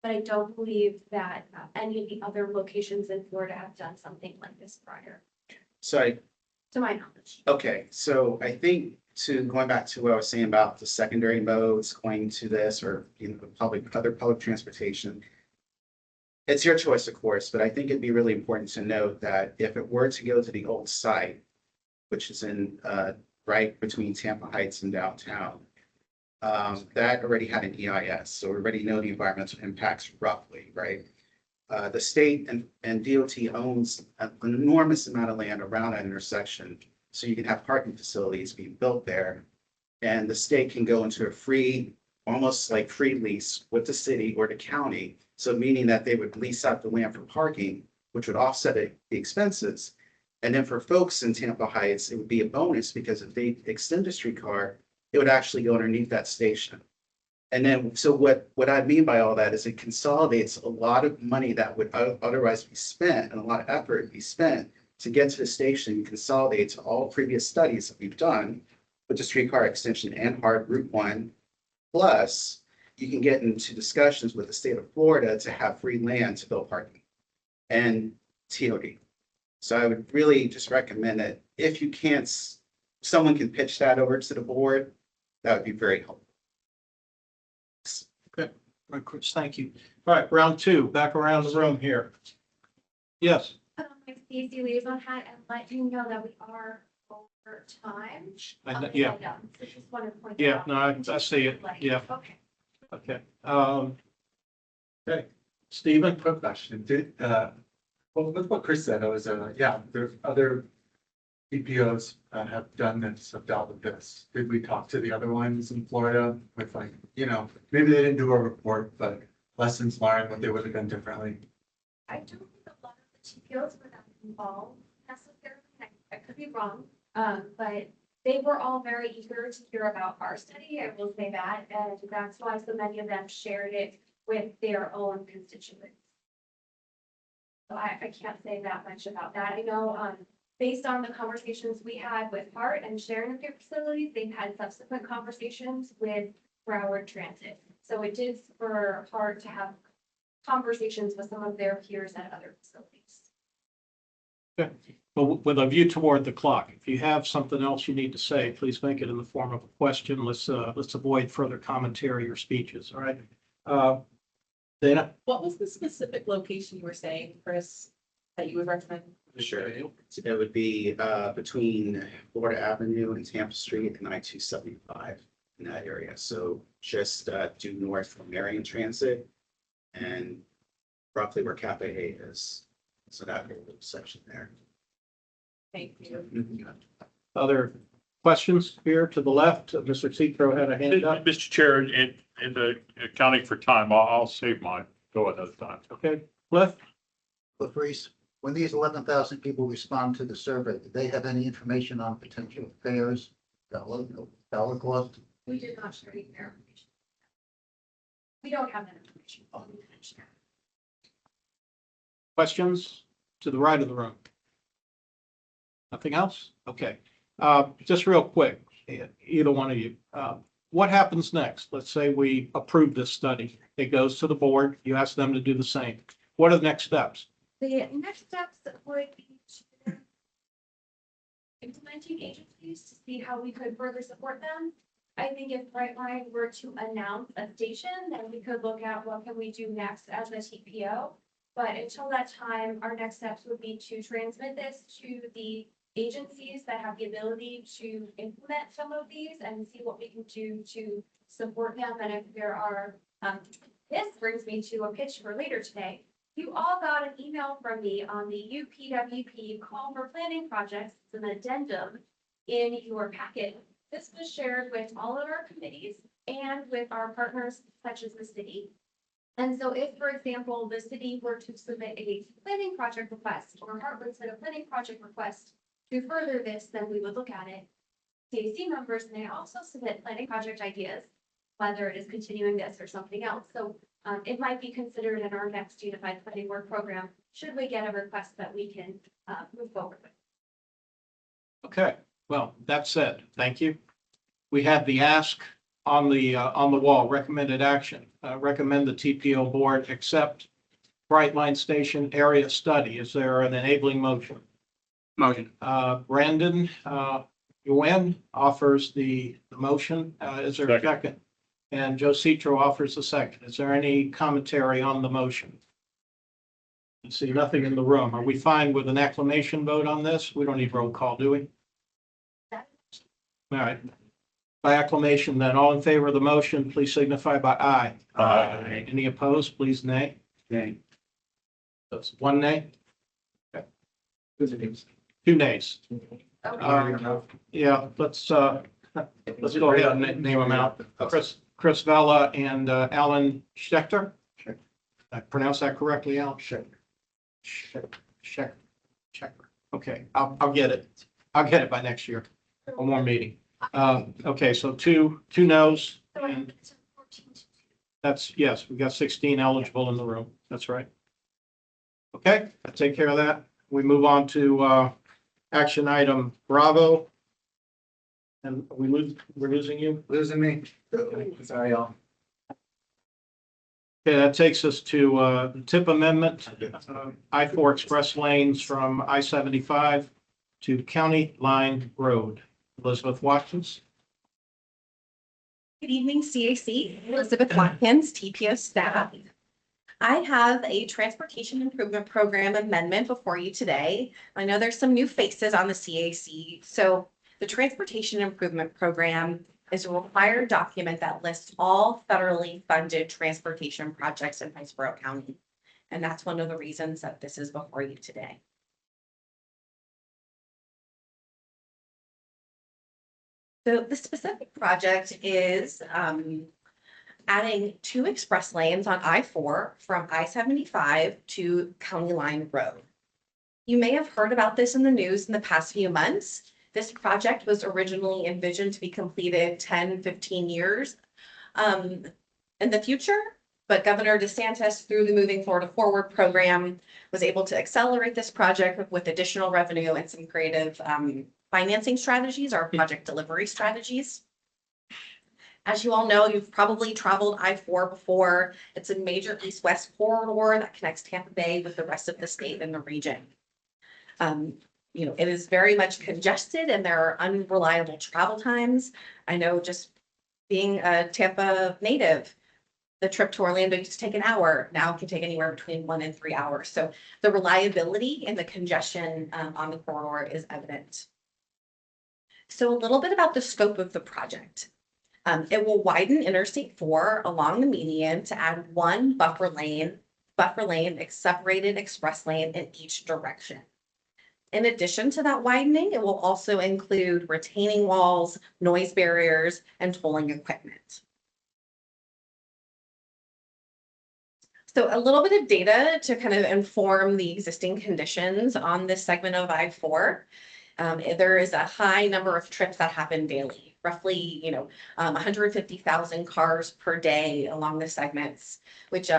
But I don't believe that any of the other locations in Florida have done something like this prior, So to my knowledge. okay, so I think going back to what I was saying about the secondary modes going to this, or other public transportation, it's your choice, of course, but I think it'd be really important to note that if it were to go to the old site, which is in right between Tampa Heights and downtown, that already had an EIS, so we already know the environmental impacts roughly, right? The state and DOT owns an enormous amount of land around that intersection, so you can have parking facilities being built there. And the state can go into a free, almost like free lease with the city or the county. So meaning that they would lease out the land for parking, which would offset the expenses. And then for folks in Tampa Heights, it would be a bonus because if they extend the streetcar, it would actually go underneath that station. And then, so what I mean by all that is it consolidates a lot of money that would otherwise be spent and a lot of effort be spent to get to the station and consolidate to all previous studies that we've done with the streetcar extension and hard Route 1. Plus, you can get into discussions with the state of Florida to have free land to build parking and TOD. So I would really just recommend that if you can't, someone can pitch that over to the board, that would be very helpful. Okay, all right, Chris, thank you. All right, round two, back around the room here. Yes. My CAC liaison hat and let you know that we are over time. Yeah. So just want to point that Yeah, out. no, I see it. Yeah. Okay. Okay. Okay, Stephen? Quick question. Well, with what Chris said, I was, yeah, there's other EPOs that have done this, have dealt with this. Did we talk to the other ones in Florida with like, maybe they didn't do a report, but lessons learned, what they would have done differently? I don't think a lot of the TPOs were that involved necessarily. I could be wrong. But they were all very eager to hear about our study, I will say that, and that's why so many of them shared it with their own constituents. So I can't say that much about that. I know, based on the conversations we had with Hart and sharing of their facilities, they've had subsequent conversations with Broward Transit. So it did spur Hart to have conversations with some of their peers at other facilities. Okay. But with a view toward the clock, if you have something else you need to say, please make it in the form of a question. Let's avoid further commentary or speeches. All right. Dana? What was the specific location you were saying, Chris, that you would recommend? Sure. It would be between Florida Avenue and Tampa Street and I-275 in that area. So just due north from Marion Transit and roughly where Cafe A is. So that little section there. Thank you. Other questions here to the left? Mr. Citro had a hand up. Mr. Chair, in the accounting for time, I'll save mine. Go another time. Okay, Cliff? Cliff Reese, when these 11,000 people respond to the survey, do they have any information on potential fares, dollar cost? We did not share any their information. We don't have that information. Questions to the right of the room? Nothing else? Okay. Just real quick, either one of you. What happens next? Let's say we approve this study. It goes to the board. You ask them to do the same. What are the next steps? The next steps would be to implementing agencies to see how we could further support them. I think if Brightline were to announce a station, then we could look at what can we do next as a TPO. But until that time, our next steps would be to transmit this to the agencies that have the ability to implement some of these and see what we can do to support them. And if there are, this brings me to a pitch for later today. You all got an email from me on the UPWP call for planning projects. It's an addendum in your packet. This was shared with all of our committees and with our partners such as the city. And so if, for example, the city were to submit a planning project request or Hart would submit a planning project request to further this, then we would look at it. CAC members may also submit planning project ideas, whether it is continuing this or something else. So it might be considered in our next unified planning work program, should we get a request that we can move forward with. Okay, well, that said, thank you. We have the ask on the wall, recommended action. Recommend the TPO board accept Brightline Station area study. Is there an enabling motion? Motion. Brandon, Yuen offers the motion. Is there a second? And Joe Citro offers the second. Is there any commentary on the motion? I see nothing in the room. Are we fine with an acclamation vote on this? We don't need roll call, do we? All right. By acclamation, then, all in favor of the motion, please signify by aye. Aye. Any opposed, please nay. Nay. That's one nay. Okay. Two nays. Yeah, let's go ahead and name them out. Chris Vella and Alan Schechter. Did I pronounce that correctly, Alan? Schechter. Okay, I'll get it. I'll get it by next year. One more meeting. Okay, so two no's. And that's, yes, we've got 16 eligible in the room. That's right. Okay, I'll take care of that. We move on to action item Bravo. And we're losing you? Losing me. Sorry, y'all. Okay, that takes us to the TIP amendment, I-4 express lanes from I-75 to County Line Road. Elizabeth Watkins. Good evening, CAC. Elizabeth Watkins, TPO staff. I have a transportation improvement program amendment before you today. I know there's some new faces on the CAC. So the transportation improvement program is a required document that lists all federally funded transportation projects in Hillsborough County. And that's one of the reasons that this is before you today. So the specific project is adding 2 express lanes on I-4 from I-75 to County Line Road. You may have heard about this in the news in the past few months. This project was originally envisioned to be completed 10, 15 years in the future, but Governor DeSantis, through the Moving Forward program, was able to accelerate this project with additional revenue and some creative financing strategies or project delivery strategies. As you all know, you've probably traveled I-4 before. It's a major east-west corridor that connects Tampa Bay with the rest of the state and the region. It is very much congested and there are unreliable travel times. I know, just being a Tampa native, the trip to Orlando used to take an hour. Now it can take anywhere between 1 and 3 hours. So the reliability and the congestion on the corridor is evident. So a little bit about the scope of the project. It will widen Interstate 4 along the median to add one buffer lane, separated express lane in each direction. In addition to that widening, it will also include retaining walls, noise barriers, and tolling equipment. So a little bit of data to kind of inform the existing conditions on this segment of I-4. There is a high number of trips that happen daily, roughly, 150,000 cars per day along the segments, which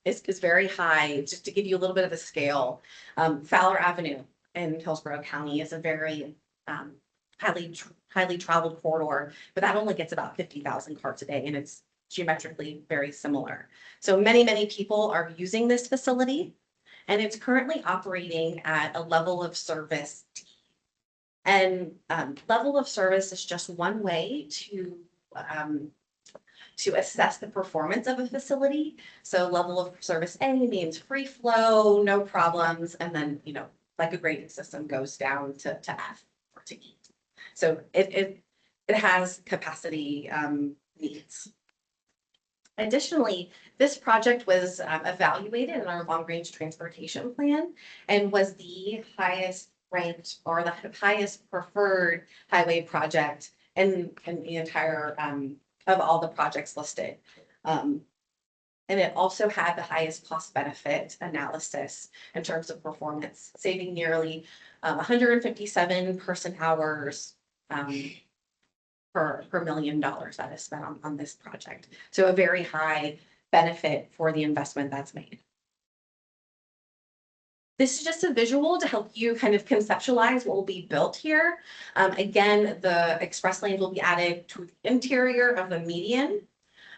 is very high. Just to give you a little bit of a scale, Fowler Avenue in Hillsborough County is a very highly traveled corridor, but that only gets about 50,000 cars a day, and it's geometrically very similar. So many people are using this facility, and it's currently operating at a level of service D. And level of service is just one way to assess the performance of a facility. So level of service A means free flow, no problems, and then, like a grading system, goes down to F or to E. So it has capacity needs. Additionally, this project was evaluated in our long-range transportation plan and was the highest ranked or the highest preferred highway project in the entire of all the projects listed. And it also had the highest cost benefit analysis in terms of performance, saving nearly 157 person hours per $1 million that is spent on this project. So a very high benefit for the investment that's made. This is just a visual to help you kind of conceptualize what will be built here. Again, the express lanes will be added to the interior of the median.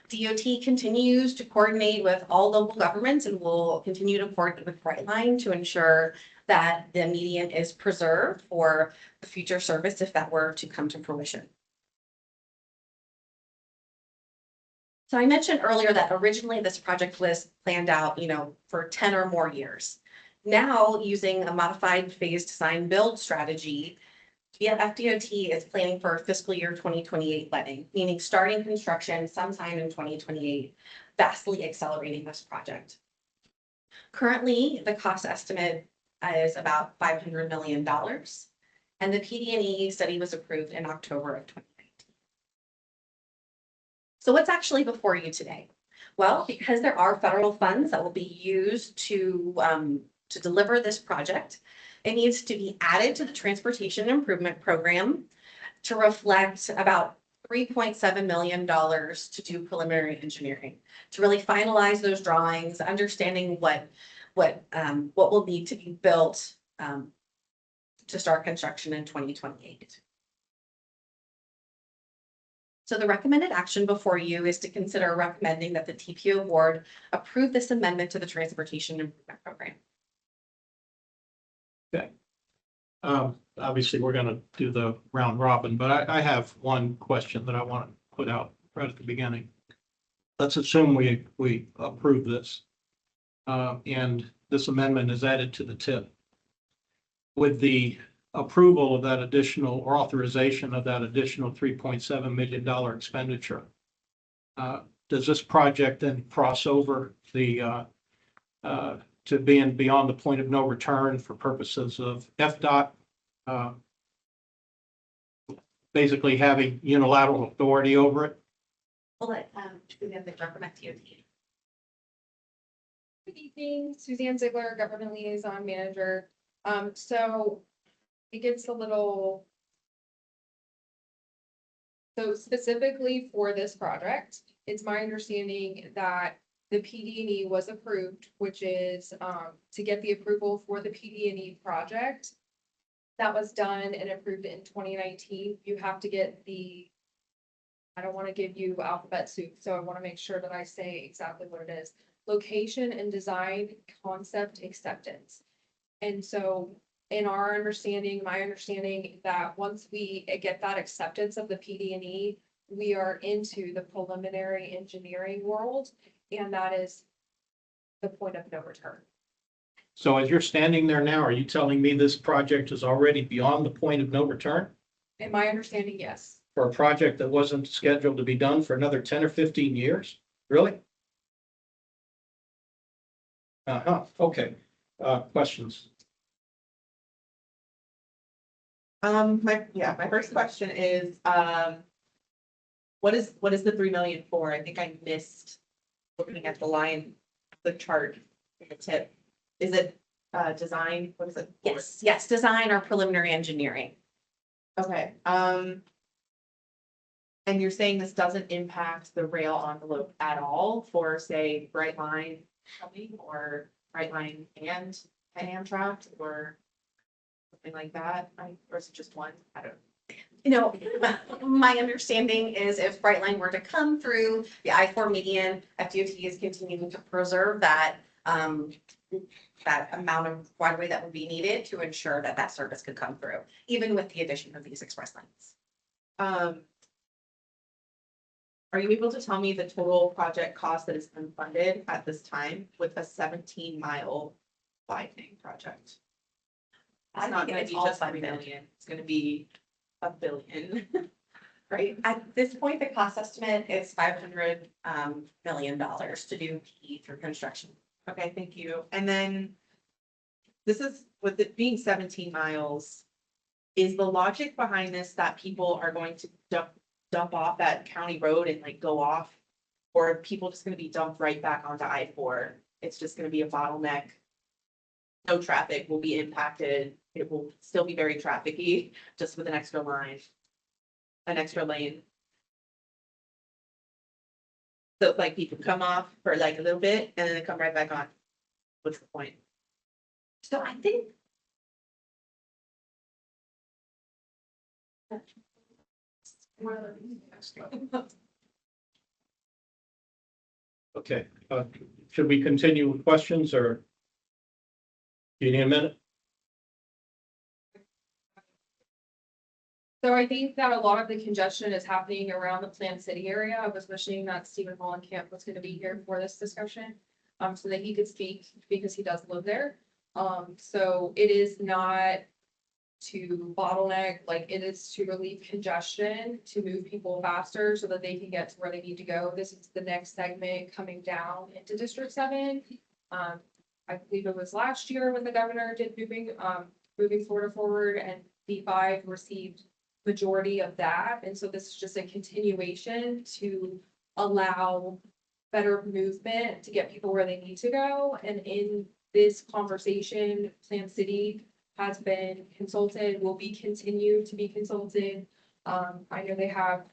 DOT continues to coordinate with all local governments and will continue to coordinate with Brightline to ensure that the median is preserved for the future service if that were to come to fruition. So I mentioned earlier that originally this project was planned out, for 10 or more years. Now, using a modified phased design build strategy, FDOT is planning for fiscal year 2028 letting, meaning starting construction sometime in 2028, vastly accelerating this project. Currently, the cost estimate is about $500 million, and the PD&E study was approved in October of 2019. So what's actually before you today? Well, because there are federal funds that will be used to deliver this project, it needs to be added to the Transportation Improvement Program to reflect about $3.7 million to do preliminary engineering, to really finalize those drawings, understanding what will need to be built to start construction in 2028. So the recommended action before you is to consider recommending that the TPO board approve this amendment to the Transportation Improvement Program. Okay. Obviously, we're going to do the round robin, but I have one question that I want to put out right at the beginning. Let's assume we approve this and this amendment is added to the tip. With the approval of that additional or authorization of that additional $3.7 million expenditure, does this project then cross over the to being beyond the point of no return for purposes of FDOT, basically having unilateral authority over it? We'll let the government DOT. Good evening, Suzanne Ziegler, Government Liaison Manager. So it gets a little So specifically for this project, it's my understanding that the PD&E was approved, which is to get the approval for the PD&E project. That was done and approved in 2019. You have to get I don't want to give you alphabet soup, so I want to make sure that I say exactly what it is. Location and design concept acceptance. And so in our understanding, my understanding that once we get that acceptance of the PD&E, we are into the preliminary engineering world, and that is the point of no return. So as you're standing there now, are you telling me this project is already beyond the point of no return? In my understanding, yes. For a project that wasn't scheduled to be done for another 10 or 15 years? Really? Okay. Questions? My first question is, what is the 3 million for? I think I missed looking at the chart in the tip. Is it, design? What is it? for? Yes, design or preliminary engineering. Okay, and you're saying this doesn't impact the rail envelope at all for, say, Brightline coming or Brightline and Amtrak or something like that? Or is it just one? I don't know. You know, my understanding is if Brightline were to come through the I-4 median, FDOT is continuing to preserve that amount of right-of-way that would be needed to ensure that that service could come through, even with the addition of these express lanes. Are you able to tell me the total project cost that is unfunded at this time with a 17-mile widening project? It's not gonna be just 3 million, it's gonna be $1 billion, right? At this point, the cost estimate is $500 million to do PE through construction. Okay, thank you. And then this is, with it being 17 miles, is the logic behind this that people are going to dump off that county road and like go off? Or are people just gonna be dumped right back onto I-4? It's just gonna be a bottleneck. No traffic will be impacted. It will still be very trafficy, just with an extra line, an extra lane. So like people come off for like a little bit and then they come right back on. What's the point? So I think Okay, should we continue with questions or? Do you need a minute? So I think that a lot of the congestion is happening around the Plant City area. I was wishing that Stephen Hollenkamp was going to be here for this discussion, so that he could speak because he does live there. So it is not to bottleneck, like it is to relieve congestion, to move people faster so that they can get to where they need to go. This is the next segment coming down into District 7. I believe it was last year when the governor did moving Florida forward, and D5 received majority of that. And so this is just a continuation to allow better movement to get people where they need to go. And in this conversation, Plant City has been consulted, will be continued to be consulted. I know they have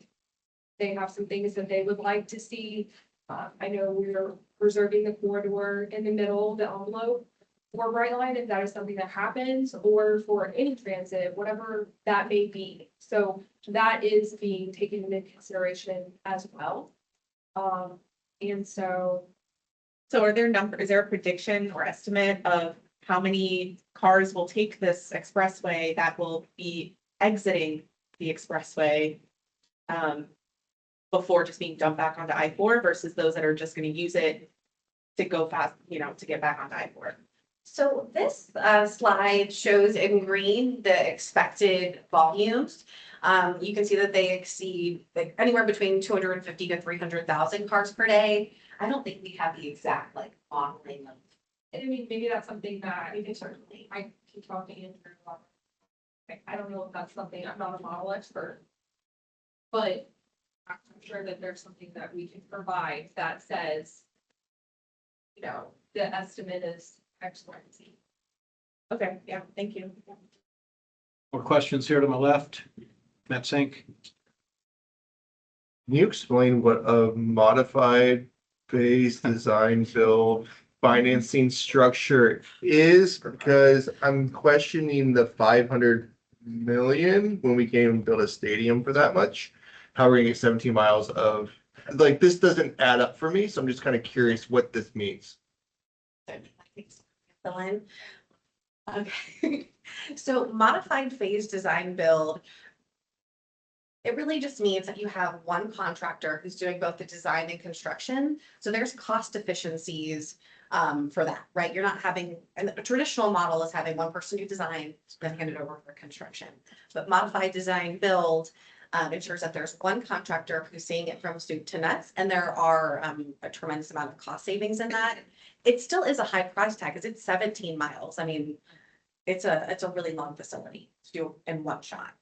some things that they would like to see. I know we're reserving the corridor in the middle, the envelope for Brightline, if that is something that happens, or for any transit, whatever that may be. So that is being taken into consideration as well. And so are there is there a prediction or estimate of how many cars will take this expressway that will be exiting the expressway before just being dumped back onto I-4 versus those that are just going to use it to go fast, to get back onto I-4? so. This slide shows in green the expected volumes. You can see that they exceed like anywhere between 250 to 300,000 cars per day. I don't think we have the exact modeling of. I mean, maybe that's something that we can certainly, I can talk to Andrew about. I don't know if that's something, I'm not a model expert. But I'm sure that there's something that we can provide that says, the estimate is X, Y, and Z. Okay, yeah, thank you. More questions here to my left? Matt Sink. Can you explain what a modified phase design build financing structure is? Because I'm questioning the 500 million when we can't even build a stadium for that much. How are we gonna get 17 miles of, like, this doesn't add up for me, so I'm just kind of curious what this means. Fill in. Okay, so modified phase design build. It really just means that you have one contractor who's doing both the design and construction. So there's cost efficiencies for that, right? You're not having, and a traditional model is having one person do design, then hand it over for construction. But modified design build ensures that there's one contractor who's seeing it from soup to nuts, and there are a tremendous amount of cost savings in that. It still is a high price tag, because it's 17 miles. I mean, it's a really long facility to do in one shot.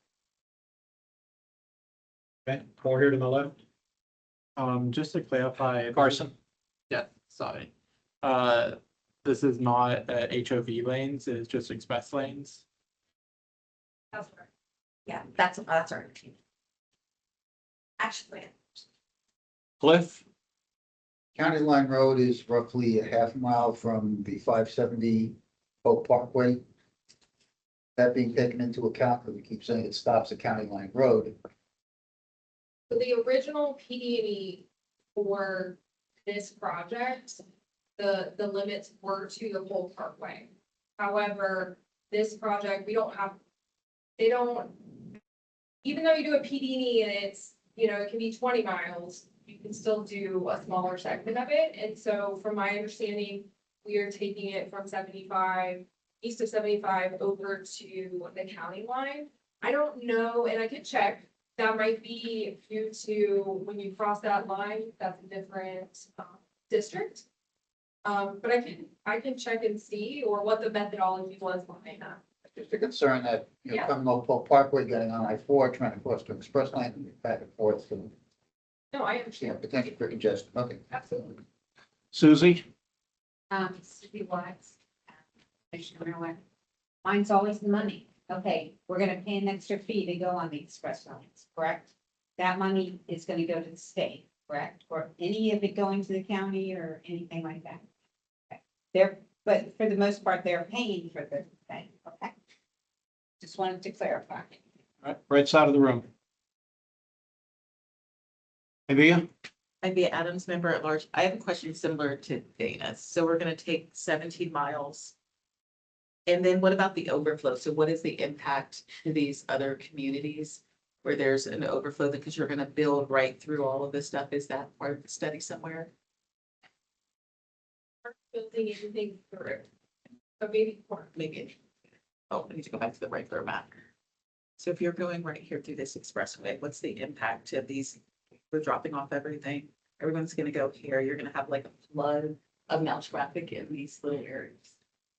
Okay, over here to my left. Just to clarify. Carson. Yeah, sorry. This is not HOV lanes, it's just express lanes. That's right. Yeah, that's our team. Actually. Cliff. County Line Road is roughly a half mile from the 570 Oak Parkway. That being taken into account, because we keep saying it stops at County Line Road. So the original PD&E for this project, the limits were to the whole parkway. However, this project, they don't, even though you do a PD&E and it's, it can be 20 miles, you can still do a smaller segment of it. And so from my understanding, we are taking it from 75, east of 75 over to the county line. I don't know, and I could check. That might be due to when you cross that line, that's a different district. But I can check and see, or what the methodology was behind that. Just a concern that, coming off Oak Parkway, getting on I-4, trying to cross to express lane, and back and forth, so, No, I understand. potential for congestion, okay. Absolutely. Susie. City-wise, Commissioner Miller, mine's always the money. Okay, we're gonna pay an extra fee to go on the express lanes, correct? That money is gonna go to the state, correct? Or any of it going to the county or anything like that? Okay. But for the most part, they're paying for the thing, okay? Just wanted to clarify. Right side of the room. Avia? I'd be Adams, member at large. I have a question similar to Dana's. So we're gonna take 17 miles. And then what about the overflow? So what is the impact to these other communities where there's an overflow because you're gonna build right through all of this stuff? Is that part of the study somewhere? Building anything through. But maybe. Oh, I need to go back to the regular map. So if you're going right here through this expressway, what's the impact of these? We're dropping off everything. Everyone's gonna go here. You're gonna have like a flood of now traffic in these little areas.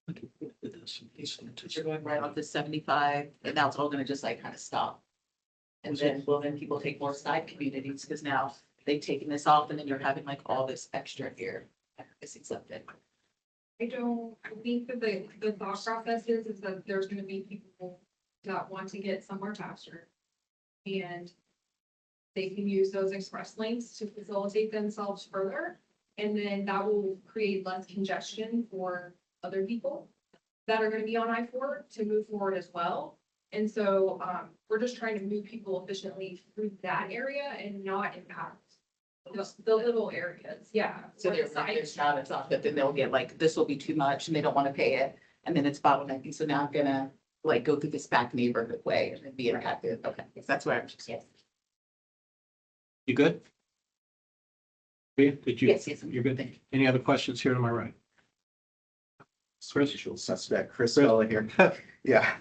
You're going right onto 75, and now it's all gonna just like kind of stop. And then, then people take more side communities, because now they've taken this off, and then you're having like all this extra here. It's accepted. I think that the thought process is that there's gonna be people that want to get somewhere faster. And they can use those express lanes to facilitate themselves further. And then that will create less congestion for other people that are gonna be on I-4 to move forward as well. And so we're just trying to move people efficiently through that area and not impact the little areas, yeah. So there's not, it's not that then they'll get like, this will be too much and they don't want to pay it. And then it's bottlenecking. So now I'm gonna like go through this back neighborhood way and then be impacted. Okay, that's where I'm just. Yes. You good? Did you? Yes, You're good. Any other questions here to my right? Usual suspect, Chris Bella here. Yeah.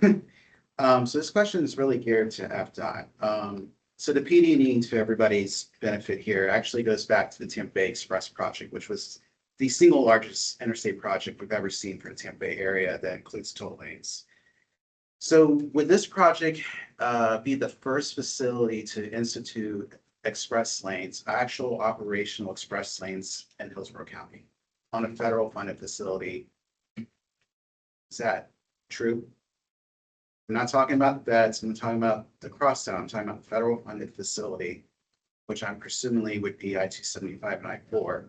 So this question is really geared to FDOT. So the PD&E, to everybody's benefit here, actually goes back to the Tampa Bay Express project, which was the single largest interstate project we've ever seen for the Tampa Bay area that includes toll lanes. So would this project be the first facility to institute express lanes, actual operational express lanes in Hillsborough County on a federal funded facility? Is that true? I'm not talking about the beds, I'm talking about the crosstown, I'm talking about the federal funded facility which I'm presumably would be I-275 and I-4.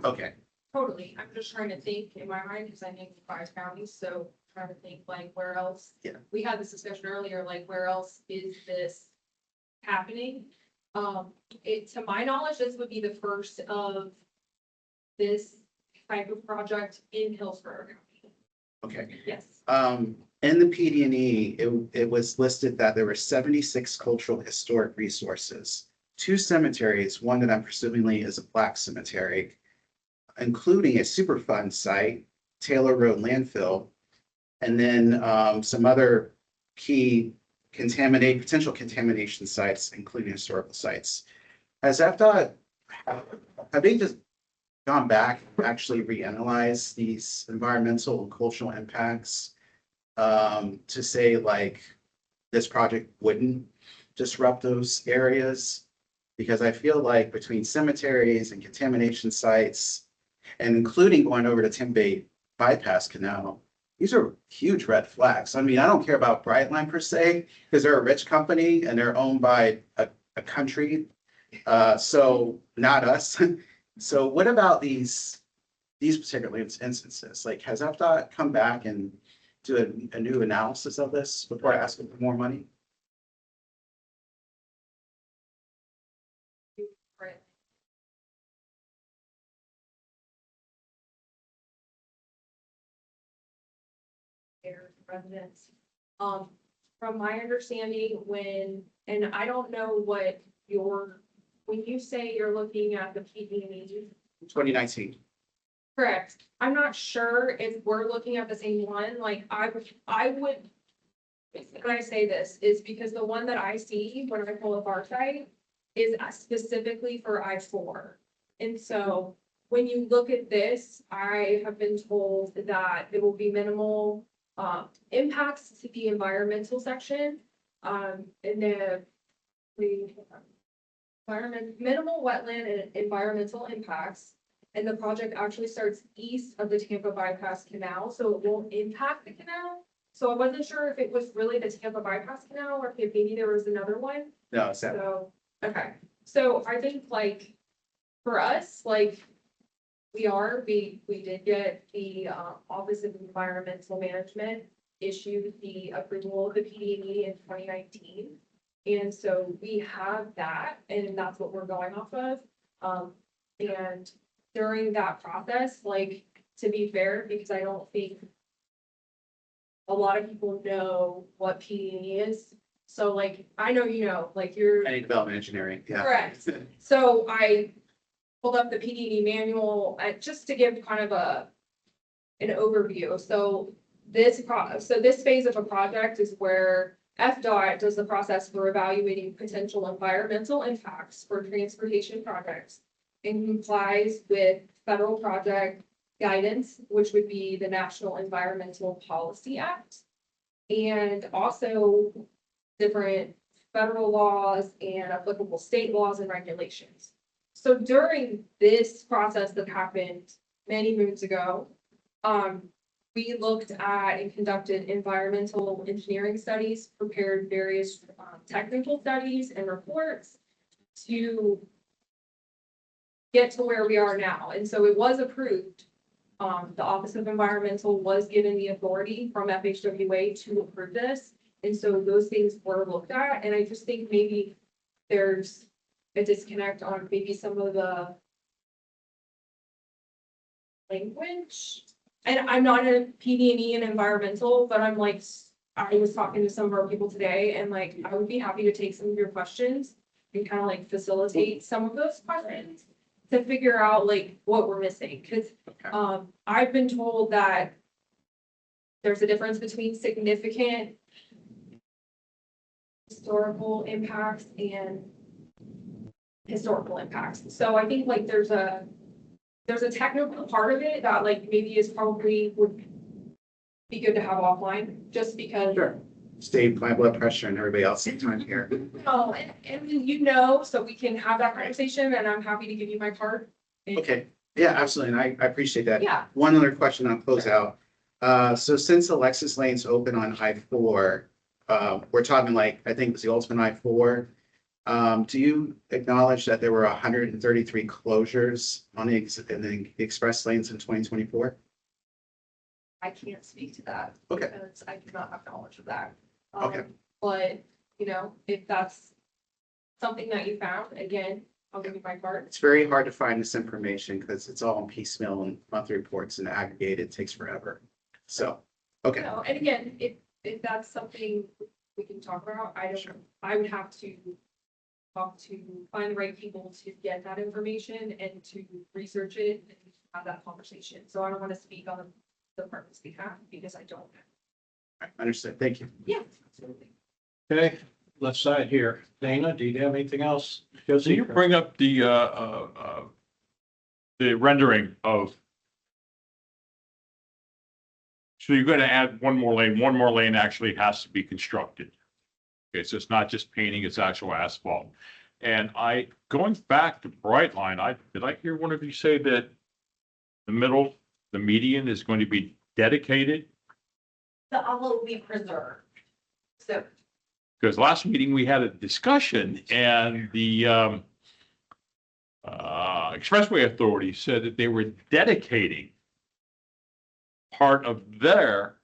Okay, Totally. I'm just trying to think in my mind, because I named 5 counties, so trying to think like where else. Yeah. We had this discussion earlier, like where else is this happening? To my knowledge, this would be the first of this type of project in Hillsborough County. okay. Yes. In the PD&E, it was listed that there were 76 cultural historic resources, 2 cemeteries, one that I'm presumably is a Black cemetery, including a Superfund site, Taylor Road landfill, and then some other key potential contamination sites, including historical sites. Has FDOT, have they just gone back, actually reanalyze these environmental and cultural impacts to say like this project wouldn't disrupt those areas? Because I feel like between cemeteries and contamination sites, and including going over to Timbay Bypass Canal, these are huge red flags. I mean, I don't care about Brightline per se, because they're a rich company and they're owned by a country. So not us. So what about these particular instances? Like, has FDOT come back and do a new analysis of this before asking for more money? Residents. From my understanding, and I don't know what when you say you're looking at the PD&E. 2019. Correct. I'm not sure if we're looking at the same one, like I would. When I say this is because the one that I see when I pull up our site is specifically for I-4. And so when you look at this, I have been told that there will be minimal impacts to the environmental section, and the minimal wetland and environmental impacts. And the project actually starts east of the Tampa Bypass Canal, so it won't impact the canal. So I wasn't sure if it was really the Tampa Bypass Canal or if maybe there was another one. No, it's that. So, okay. So I think like for us, like we did get the Office of Environmental Management issued the approval of the PD&E in 2019. And so we have that, and that's what we're going off of. And during that process, like, to be fair, because I don't think a lot of people know what PD&E is. So like, I know, like you're. Any development engineering, yeah. Correct. So I pulled up the PD&E manual just to give kind of an overview. So this phase of a project is where FDOT does the process for evaluating potential environmental impacts for transportation projects and complies with federal project guidance, which would be the National Environmental Policy Act, and also different federal laws and applicable state laws and regulations. So during this process that happened many moons ago, we looked at and conducted environmental engineering studies, prepared various technical studies and reports to get to where we are now. And so it was approved. The Office of Environmental was given the authority from FHWA to approve this. And so those things were looked at. And I just think maybe there's a disconnect on maybe some of the language. And I'm not a PD&E and environmental, but I'm like, I was talking to some of our people today, and like, I would be happy to take some of your questions and kind of like facilitate some of those questions to figure out like what we're missing. Cause I've been told that there's a difference between significant historical impacts and historical impacts. So I think like there's a technical part of it that like maybe is probably would be good to have offline, just because. Sure. Save my blood pressure and everybody else's time here. No, and so we can have that conversation, and I'm happy to give you my card. Okay, yeah, absolutely, and I appreciate that. Yeah. One other question on closeout. So since Alexis Lane's open on I-4, we're talking like, I think it was the ultimate I-4. Do you acknowledge that there were 133 closures on in the express lanes in 2024? I can't speak to that. Okay. Because I do not have knowledge of that. Okay. But, you know, if that's something that you found, again, I'll give you my card. It's very hard to find this information because it's all in piecemeal and monthly reports and aggregated, takes forever. So, okay. No, and again, if that's something we can talk about, I would have to find the right people to get that information and to research it and have that conversation. So I don't want to speak on the department's behalf because I don't. Understood. Thank you. Yeah, absolutely. Okay, left side here. Dana, do you have anything else? Can you bring up the rendering of? So you're going to add one more lane. One more lane actually has to be constructed. Okay, so it's not just painting, it's actual asphalt. And going back to Brightline, did I hear one of you say that the median is going to be dedicated? The will be preserved. So Because last meeting we had a discussion and the Expressway Authority said that they were dedicating part of their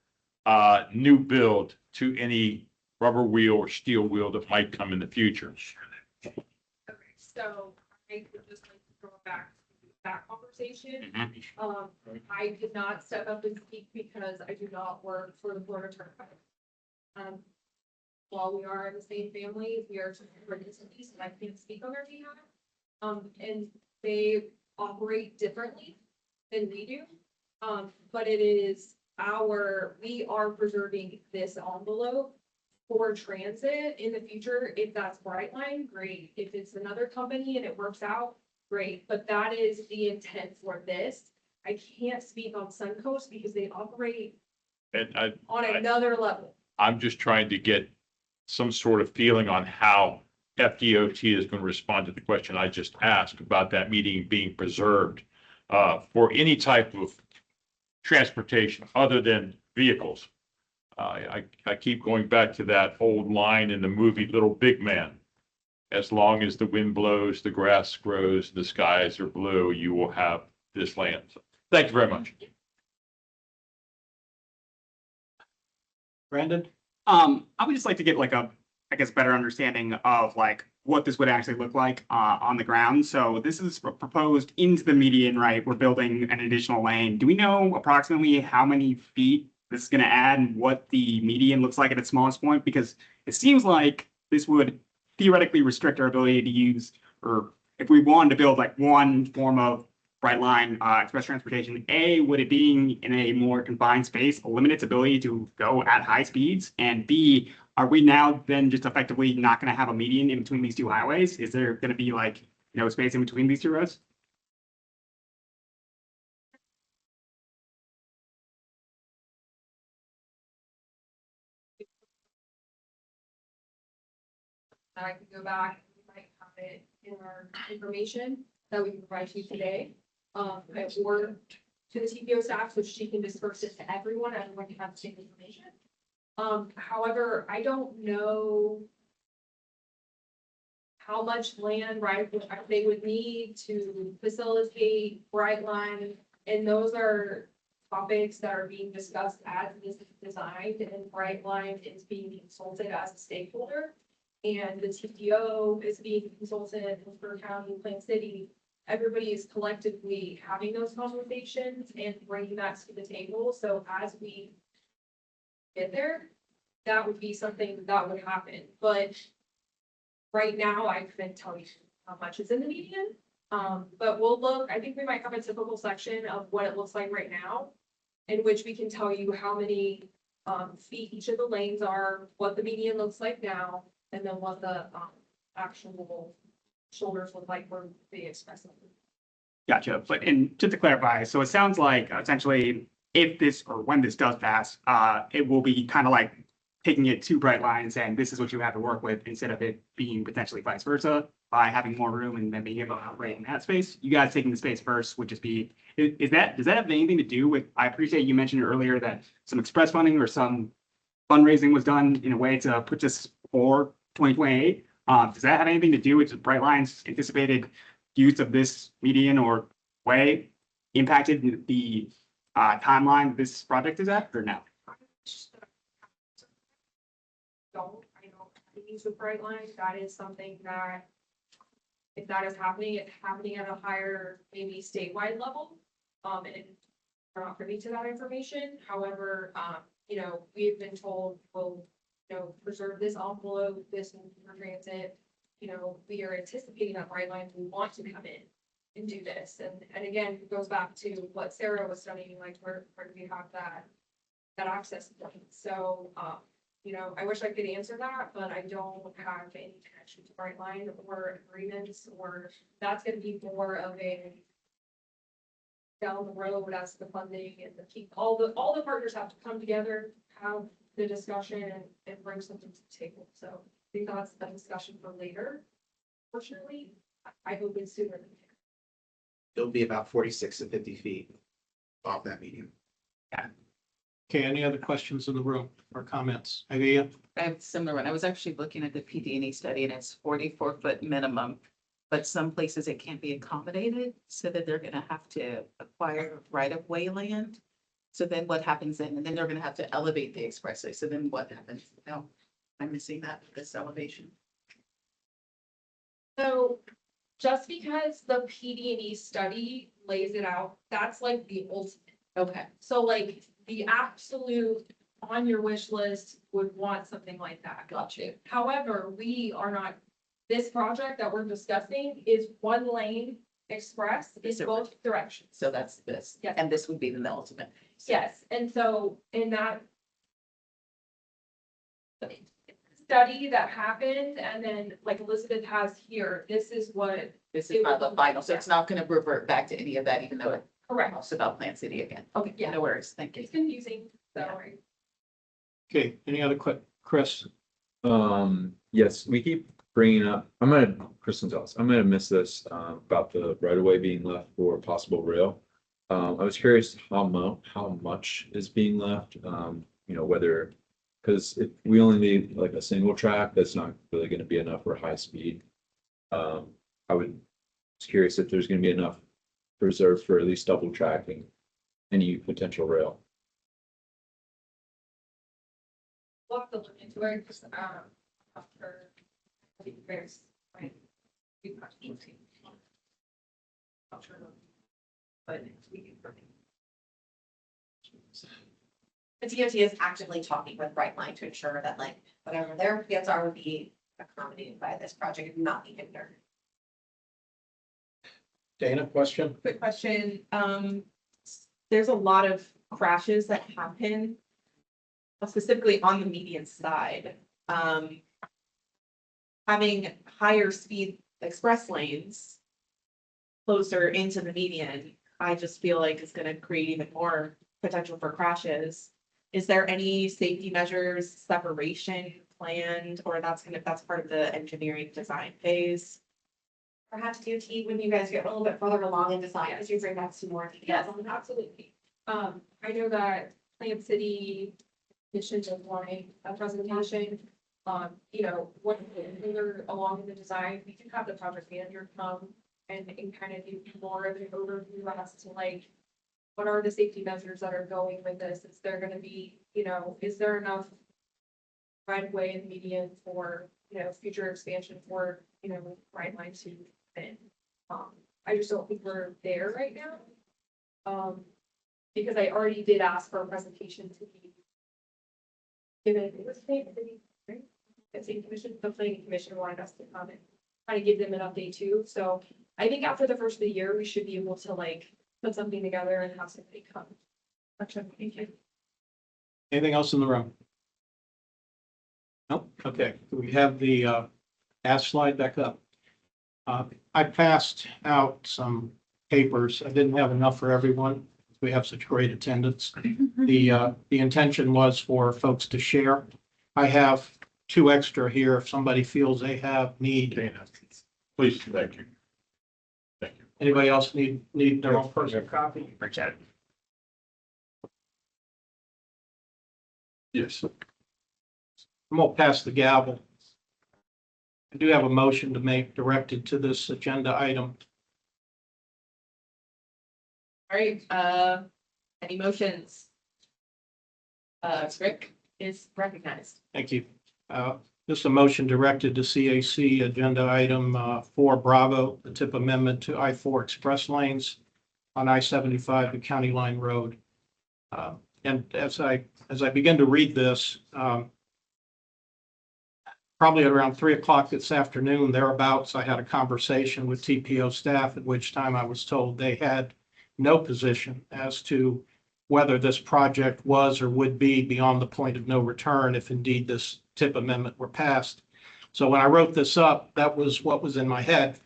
new build to any rubber wheel or steel wheel that might come in the future. Okay, so I would just like to go back to that conversation. I did not step up and speak because I do not work for the Florida Turnpike. While we are in the same family, we are two different entities, and I can't speak on their behalf. And they operate differently than we do. But it is we are preserving this envelope for transit in the future. If that's Brightline, great. If it's another company and it works out, great. But that is the intent for this. I can't speak on Suncoast because they operate on another level. I'm just trying to get some sort of feeling on how FDOT is going to respond to the question I just asked about that meeting being preserved for any type of transportation other than vehicles. I keep going back to that old line in the movie Little Big Man. As long as the wind blows, the grass grows, the skies are blue, you will have this land. So, thank you very much. Brandon? I would just like to get like a, I guess, better understanding of like what this would actually look like on the ground. So this is proposed into the median, right? We're building an additional lane. Do we know approximately how many feet this is going to add and what the median looks like at its smallest point? Because it seems like this would theoretically restrict our ability to use, or if we wanted to build like one form of Brightline express transportation, A, would it being in a more confined space limit its ability to go at high speeds? And B, are we now then just effectively not going to have a median in between these two highways? Is there going to be like no space in between these two roads? I could go back, we might have it in our information that we can provide to you today. Or to the TPO staff, so she can disperse it to everyone, everyone can have the same information. However, I don't know how much land, right, they would need to facilitate Brightline, and those are topics that are being discussed as this is designed, and Brightline is being consulted as a stakeholder. And the TPO is being consulted in Hillsborough County, Plant City. Everybody is collectively having those conversations and bringing that to the table. So as we get there, that would be something that would happen. But right now, I couldn't tell you how much is in the median. But we'll look, I think we might have a typical section of what it looks like right now, in which we can tell you how many feet each of the lanes are, what the median looks like now, and then what the actual shoulders look like for the express lane. Gotcha. But and just to clarify, so it sounds like essentially if this or when this does pass, it will be kind of like taking it to Brightline and saying this is what you have to work with instead of it being potentially vice versa by having more room and then being able to operate in that space. You guys taking the space first would just be, does that have anything to do with, I appreciate you mentioned earlier that some express funding or some fundraising was done in a way to put this for 2028. Does that have anything to do with Brightline's anticipated use of this median or way impacted the timeline this project is at, or no? I know use with Brightline, that is something that if that is happening, it's happening at a higher, maybe statewide level. And we're not privy to that information. However, we've been told we'll, preserve this envelope, this for transit. We are anticipating that Brightline will want to come in and do this. And again, it goes back to what Sarah was studying, like where do we have that access point? So, I wish I could answer that, but I don't have any connection to Brightline or agreements, or that's gonna be more of a down the road as the funding and all the partners have to come together, have the discussion and bring something to the table. So I think that's a discussion for later. Fortunately, I hope it's sooner than later. It'll be about 46 to 50 feet off that median. Okay, any other questions in the room or comments? Ivy? I have a similar one. I was actually looking at the PD&E study and it's 44-foot minimum. But some places it can't be accommodated, so that they're gonna have to acquire right-of-way land. So then what happens then? And then they're gonna have to elevate the expressway. So then what happens? No, I'm missing that, this elevation. So just because the PD&E study lays it out, that's like the ultimate. Okay. So like the absolute on your wish list would want something like that. Got you. However, we are not, this project that we're discussing is one lane express in both directions. So that's this. Yes. And this would be the ultimate. Yes, and so in that study that happened, and then like Elizabeth has here, this is what. This is not the final, so it's not gonna revert back to any of that, even though it Correct. talks about Plant City again. Okay, yeah. No worries, thank you. It's confusing, so. Okay, any other Chris? Yes, we keep bringing up, Kristen tells, I'm gonna miss this, about the right of way being left for possible rail. I was curious how much is being left, whether, because if we only need like a single track, that's not really gonna be enough for high speed. Was curious if there's gonna be enough reserved for at least double tracking any potential rail. We'll have to look into it, because, after, I think there's, right. We've got to eat. Not sure. But we can. The DOT is actively talking with Brightline to ensure that like whatever their plans are would be accommodated by this project and not be hindered. Dana, question? Quick question. There's a lot of crashes that happen specifically on the median side. Having higher speed express lanes closer into the median, I just feel like it's gonna create even more potential for crashes. Is there any safety measures, separation planned, or that's part of the engineering design phase? Perhaps DOT, when you guys get a little bit further along in design, as you bring back some more details. Yes, absolutely. I know that Plant City missions of wanting a presentation. What further along in the design, we can have the project manager come and kind of give more of an overview as to like, what are the safety measures that are going with this? Is there gonna be, is there enough right of way and median for, future expansion for, right line to fit? I just don't think we're there right now. Because I already did ask for a presentation to be given, it was Plant City, right? The planning commission wanted us to come and kind of give them an update too. So I think after the first of the year, we should be able to like put something together and have somebody come. Actually, thank you. Anything else in the room? Nope. Okay, we have the ask slide back up. I passed out some papers. I didn't have enough for everyone. We have such great attendance. The intention was for folks to share. I have 2 extra here if somebody feels they have need. Please, thank you. Thank you. Anybody else need their own personal copy? Appreciate it. Yes. I'm gonna pass the gavel. I do have a motion to make directed to this agenda item. All right, any motions? Rick is recognized. Thank you. Just a motion directed to CAC agenda item 4 Bravo, the tip amendment to I-4 express lanes on I-75 to County Line Road. And as I begin to read this, probably at around 3 o'clock this afternoon, thereabouts, I had a conversation with TPO staff, at which time I was told they had no position as to whether this project was or would be beyond the point of no return if indeed this tip amendment were passed. So when I wrote this up, that was what was in my head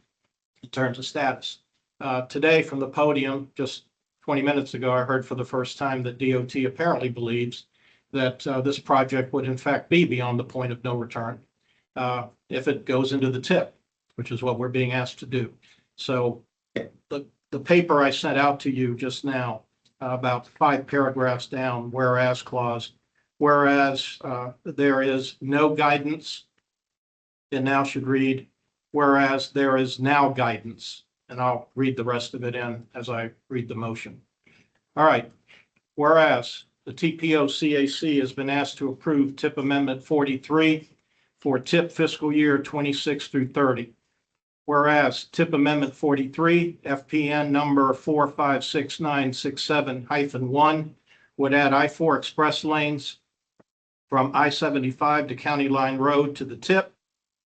in terms of status. Today from the podium, just 20 minutes ago, I heard for the first time that DOT apparently believes that this project would in fact be beyond the point of no return if it goes into the tip, which is what we're being asked to do. So the paper I sent out to you just now, about 5 paragraphs down, whereas clause, whereas there is no guidance, it now should read, whereas there is now guidance. And I'll read the rest of it in as I read the motion. All right. Whereas the TPO CAC has been asked to approve tip amendment 43 for tip fiscal year 26 through 30. Whereas tip amendment 43, FPN number 456967-1 would add I-4 express lanes from I-75 to County Line Road to the tip.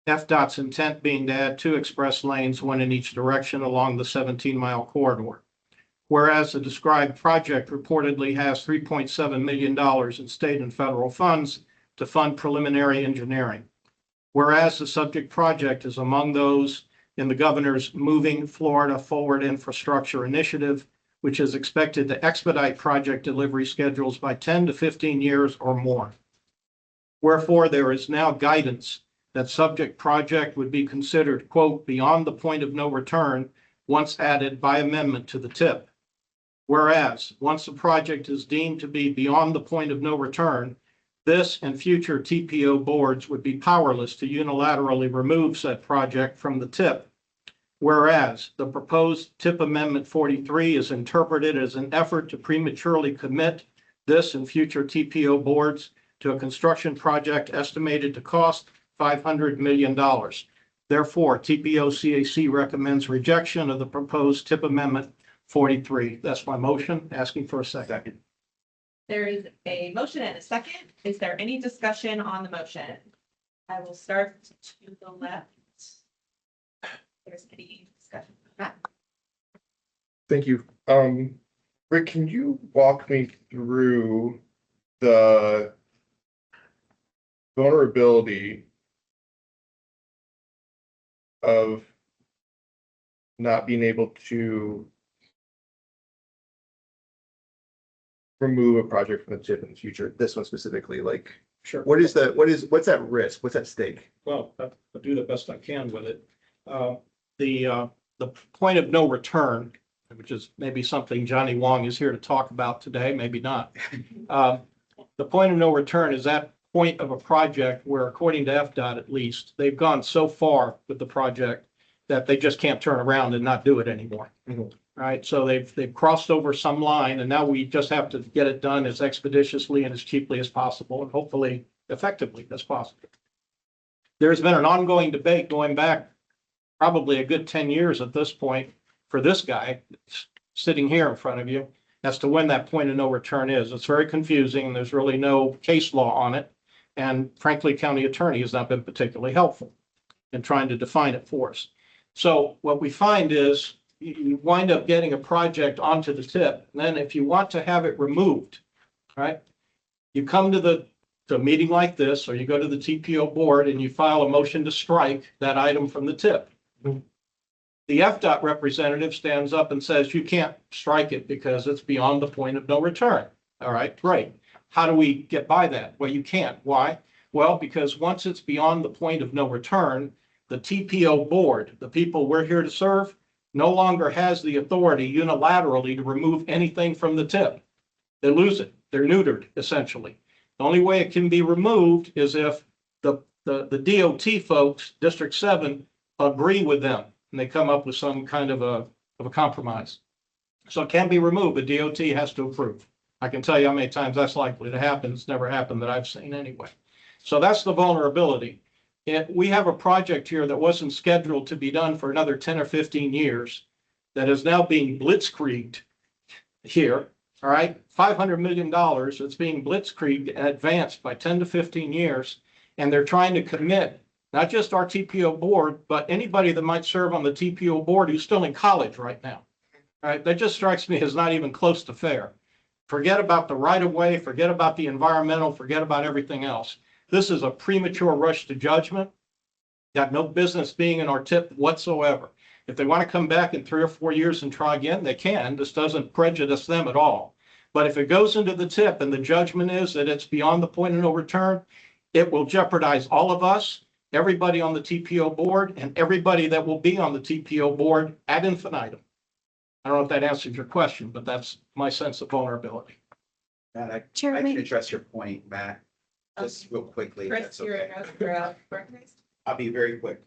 FDOT's intent being to add 2 express lanes, one in each direction along the 17-mile corridor. Whereas the described project reportedly has $3.7 million in state and federal funds to fund preliminary engineering. Whereas the subject project is among those in the governor's Moving Florida Forward Infrastructure Initiative, which is expected to expedite project delivery schedules by 10 to 15 years or more. Wherefore, there is now guidance that subject project would be considered, quote, beyond the point of no return once added by amendment to the tip. Whereas, once the project is deemed to be beyond the point of no return, this and future TPO boards would be powerless to unilaterally remove said project from the tip. Whereas, the proposed tip amendment 43 is interpreted as an effort to prematurely commit this and future TPO boards to a construction project estimated to cost $500 million. Therefore, TPO CAC recommends rejection of the proposed tip amendment 43. That's my motion. Asking for a second. There is a motion and a second. Is there any discussion on the motion? I will start to the left. There's any discussion. Matt? Thank you. Rick, can you walk me through the vulnerability of not being able to remove a project from the tip in the future, this one specifically, like, Sure. what's that risk? What's at stake? Well, I'll do the best I can with it. The point of no return, which is maybe something Johnny Wong is here to talk about today, maybe not. The point of no return is that point of a project where, according to FDOT at least, they've gone so far with the project that they just can't turn around and not do it anymore. Right, so they've crossed over some line, and now we just have to get it done as expeditiously and as cheaply as possible, and hopefully effectively as possible. There's been an ongoing debate going back probably a good 10 years at this point for this guy sitting here in front of you as to when that point of no return is. It's very confusing. There's really no case law on it, and frankly, county attorney has not been particularly helpful in trying to define it for us. So what we find is you wind up getting a project onto the tip. And then if you want to have it removed, right, you come to a meeting like this, or you go to the TPO board and you file a motion to strike that item from the tip. The FDOT representative stands up and says, you can't strike it because it's beyond the point of no return. All right, great. How do we get by that? Well, you can't. Why? Well, because once it's beyond the point of no return, the TPO board, the people we're here to serve, no longer has the authority unilaterally to remove anything from the tip. They lose it. They're neutered, essentially. The only way it can be removed is if the the DOT folks, District 7, agree with them, and they come up with some kind of a compromise. So it can be removed, but DOT has to approve. I can tell you how many times that's likely to happen. It's never happened that I've seen anyway. So that's the vulnerability. We have a project here that wasn't scheduled to be done for another 10 or 15 years that is now being blitzkrieged here. All right, $500 million. It's being blitzkrieged and advanced by 10 to 15 years. And they're trying to commit not just our TPO board, but anybody that might serve on the TPO board who's still in college right now. All right, that just strikes me as not even close to fair. Forget about the right of way, forget about the environmental, forget about everything else. This is a premature rush to judgment. Got no business being in our tip whatsoever. If they want to come back in 3 or 4 years and try again, they can. This doesn't prejudice them at all. But if it goes into the tip and the judgment is that it's beyond the point of no return, it will jeopardize all of us, everybody on the TPO board, and everybody that will be on the TPO board ad infinitum. I don't know if that answers your question, but that's my sense of vulnerability. And I can address your point, Matt, just real quickly. if Chris, that's you're okay. recognized. I'll be very quick.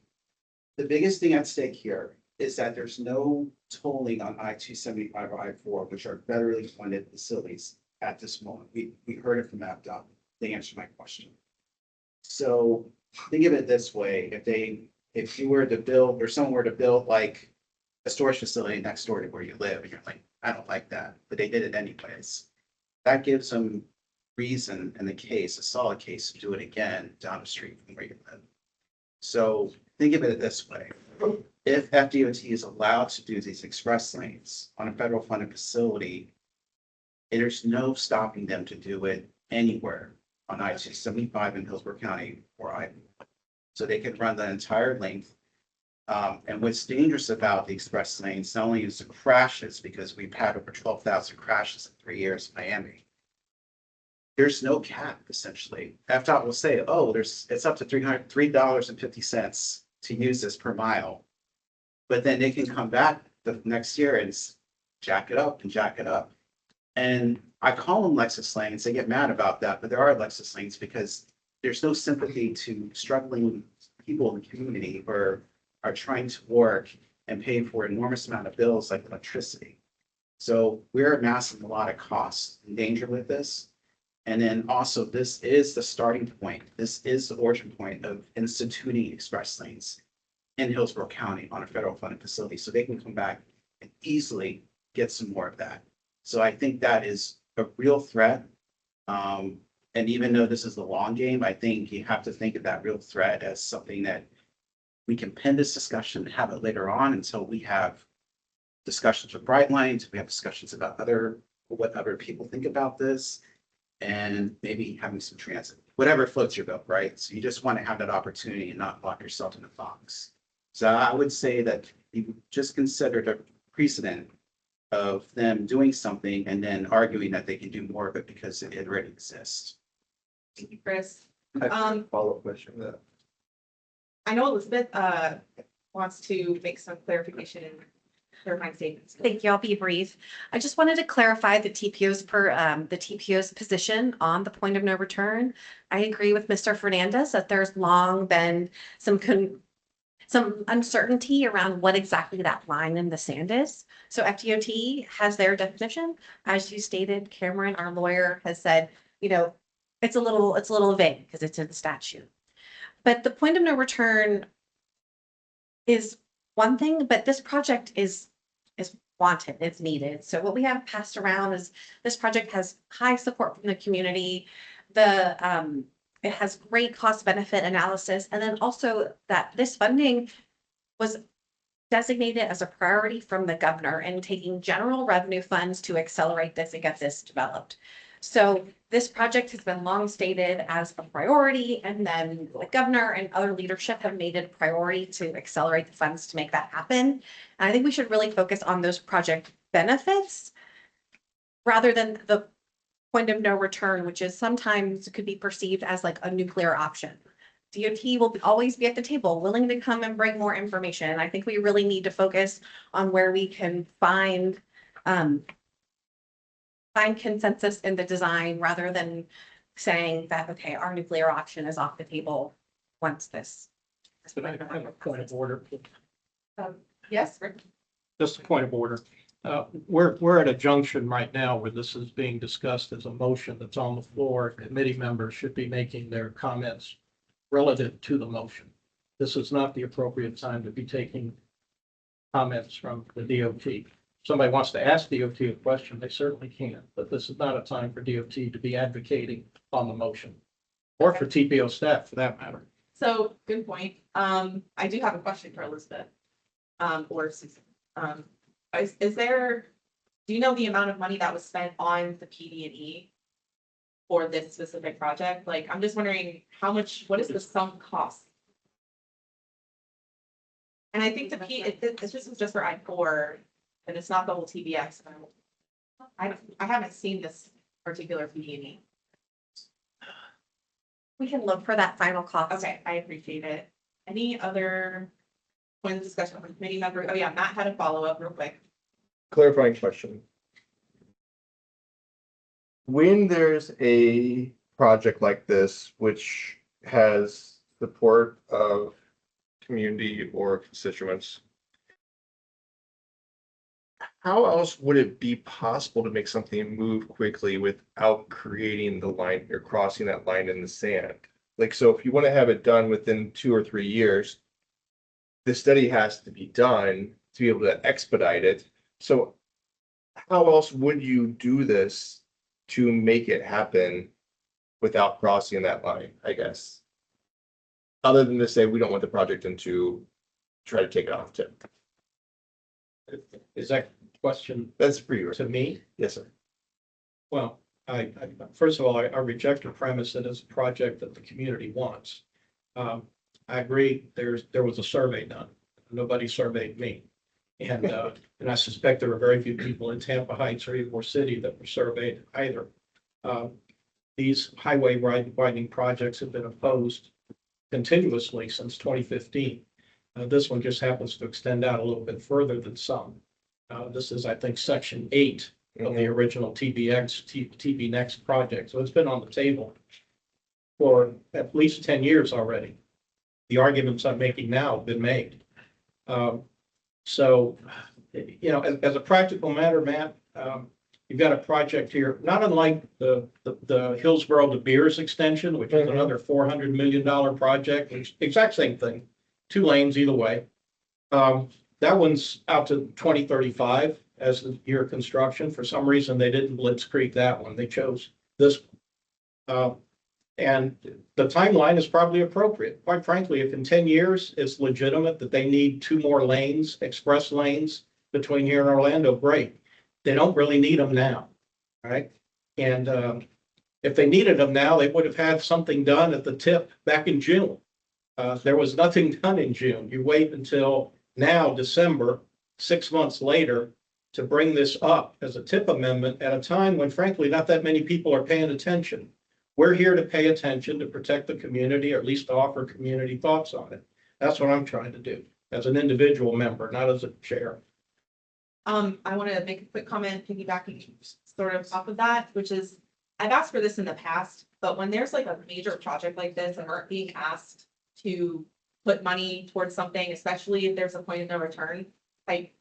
The biggest thing at stake here is that there's no tolling on I-275 or I-4, which are federally funded facilities at this moment. We heard it from APDOT. They answered my question. So think of it this way, if you were to build, or someone were to build like a storage facility next door to where you live, and you're like, I don't like that, but they did it anyways. That gives them reason in the case, a solid case, to do it again down the street from where you live. So think of it this way. If FDOT is allowed to do these express lanes on a federal funded facility, there's no stopping them to do it anywhere on I-275 in Hillsborough County or I. So they could run the entire length. And what's dangerous about the express lanes, not only is the crashes, because we've had over 12,000 crashes in 3 years in Miami. There's no cap essentially. FDOT will say, oh, it's up to $3.50 to use this per mile. But then they can come back the next year and jack it up and jack it up. And I call them Lexus lanes. They get mad about that, but there are Lexus lanes because there's no sympathy to struggling people in the community or are trying to work and pay for an enormous amount of bills like electricity. So we're amassing a lot of costs and danger with this. And then also this is the starting point. This is the origin point of instituting express lanes in Hillsborough County on a federal funded facility. So they can come back and easily get some more of that. So I think that is a real threat. And even though this is the long game, I think you have to think of that real threat as something that we can pin this discussion and have it later on until we have discussions with Brightline, we have discussions about what other people think about this, and maybe having some transit, whatever floats your boat, right? So you just want to have that opportunity and not lock yourself in a box. So I would say that you just consider the precedent of them doing something and then arguing that they can do more of it because it already exists. Thank you, Chris. I have a follow-up question with that. I know Elizabeth wants to make some clarification and clarifying statements. Thank you. I'll be brief. I just wanted to clarify the TPO's position on the point of no return. I agree with Mr. Fernandez that there's long been some uncertainty around what exactly that line in the sand is. So FDOT has their definition. As you stated, Cameron, our lawyer, has said, it's a little vague because it's in the statute. But the point of no return is one thing, but this project is wanted, it's needed. So what we have passed around is this project has high support from the community. It has great cost benefit analysis. And then also that this funding was designated as a priority from the governor and taking general revenue funds to accelerate this and get this developed. So this project has been long stated as a priority, and then the governor and other leadership have made it a priority to accelerate the funds to make that happen. And I think we should really focus on those project benefits rather than the point of no return, which is sometimes could be perceived as like a nuclear option. DOT will always be at the table, willing to come and bring more information. I think we really need to focus on where we can find consensus in the design rather than saying that, okay, our nuclear option is off the table. once this. I have a point of order. Yes, Rick? Just a point of order. We're at a junction right now where this is being discussed as a motion that's on the floor. Committee members should be making their comments relative to the motion. This is not the appropriate time to be taking comments from the DOT. Somebody wants to ask DOT a question, they certainly can, but this is not a time for DOT to be advocating on the motion, or for TPO staff for that matter. So, good point. I do have a question for Elizabeth. Or Susan. Is there, do you know the amount of money that was spent on the PD&E for this specific project? Like, I'm just wondering how much, what is the sum cost? And I think this is just for I-4, and it's not the whole TBX. I haven't seen this particular PD&E. We can look for that final cost. Okay, I appreciate it. Any other point of discussion with committee members? Oh yeah, Matt had a follow-up real quick. Clarifying question. When there's a project like this, which has support of community or constituents, how else would it be possible to make something move quickly without creating the line or crossing that line in the sand? Like, so if you want to have it done within 2 or 3 years, the study has to be done to be able to expedite it. So how else would you do this to make it happen without crossing that line, I guess? Other than to say, we don't want the project and to try to take it off tip. Is that question That's for you. to me? Yes, sir. Well, first of all, I reject the premise that it's a project that the community wants. I agree, there was a survey done. Nobody surveyed me. And I suspect there were very few people in Tampa Heights or Ybor City that were surveyed either. These highway widening projects have been opposed continuously since 2015. This one just happens to extend out a little bit further than some. This is, I think, section 8 of the original TB Next project. So it's been on the table for at least 10 years already. The arguments I'm making now have been made. So, you know, as a practical matter, Matt, you've got a project here, not unlike the Hillsborough to Beers extension, which is another $400 million project, exact same thing, 2 lanes either way. That one's out to 2035 as the year of construction. For some reason, they didn't blitzkrieg that one. They chose this one. And the timeline is probably appropriate. Quite frankly, if in 10 years it's legitimate that they need 2 more lanes, express lanes between here and Orlando, great. They don't really need them now, right? And if they needed them now, they would have had something done at the tip back in June. There was nothing done in June. You wait until now, December, 6 months later, to bring this up as a tip amendment at a time when frankly, not that many people are paying attention. We're here to pay attention, to protect the community, or at least to offer community thoughts on it. That's what I'm trying to do as an individual member, not as a chair. I want to make a quick comment piggybacking sort of off of that, which is I've asked for this in the past, but when there's like a major project like this and we're being asked to put money towards something, especially if there's a point of no return, like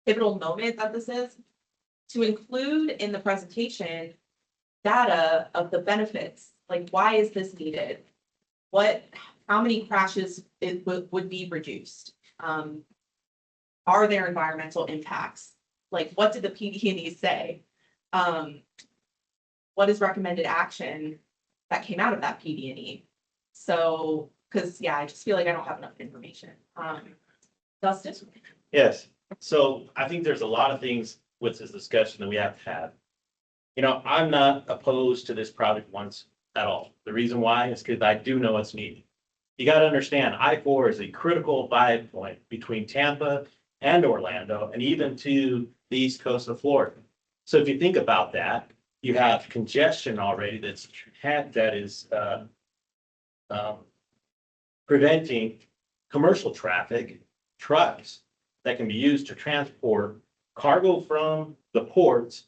pivotal moment that this is, to include in the presentation data of the benefits, like why is this needed? How many crashes it would be reduced? Are there environmental impacts? Like what did the PD&E say? What is recommended action that came out of that PD&E? So, because yeah, I just feel like I don't have enough information. Dustin? Yes, so I think there's a lot of things with this discussion that we have to have. You know, I'm not opposed to this project once at all. The reason why is because I do know it's needed. You got to understand, I-4 is a critical divide point between Tampa and Orlando, and even to the east coast of Florida. So if you think about that, you have congestion already that is preventing commercial traffic, trucks that can be used to transport cargo from the ports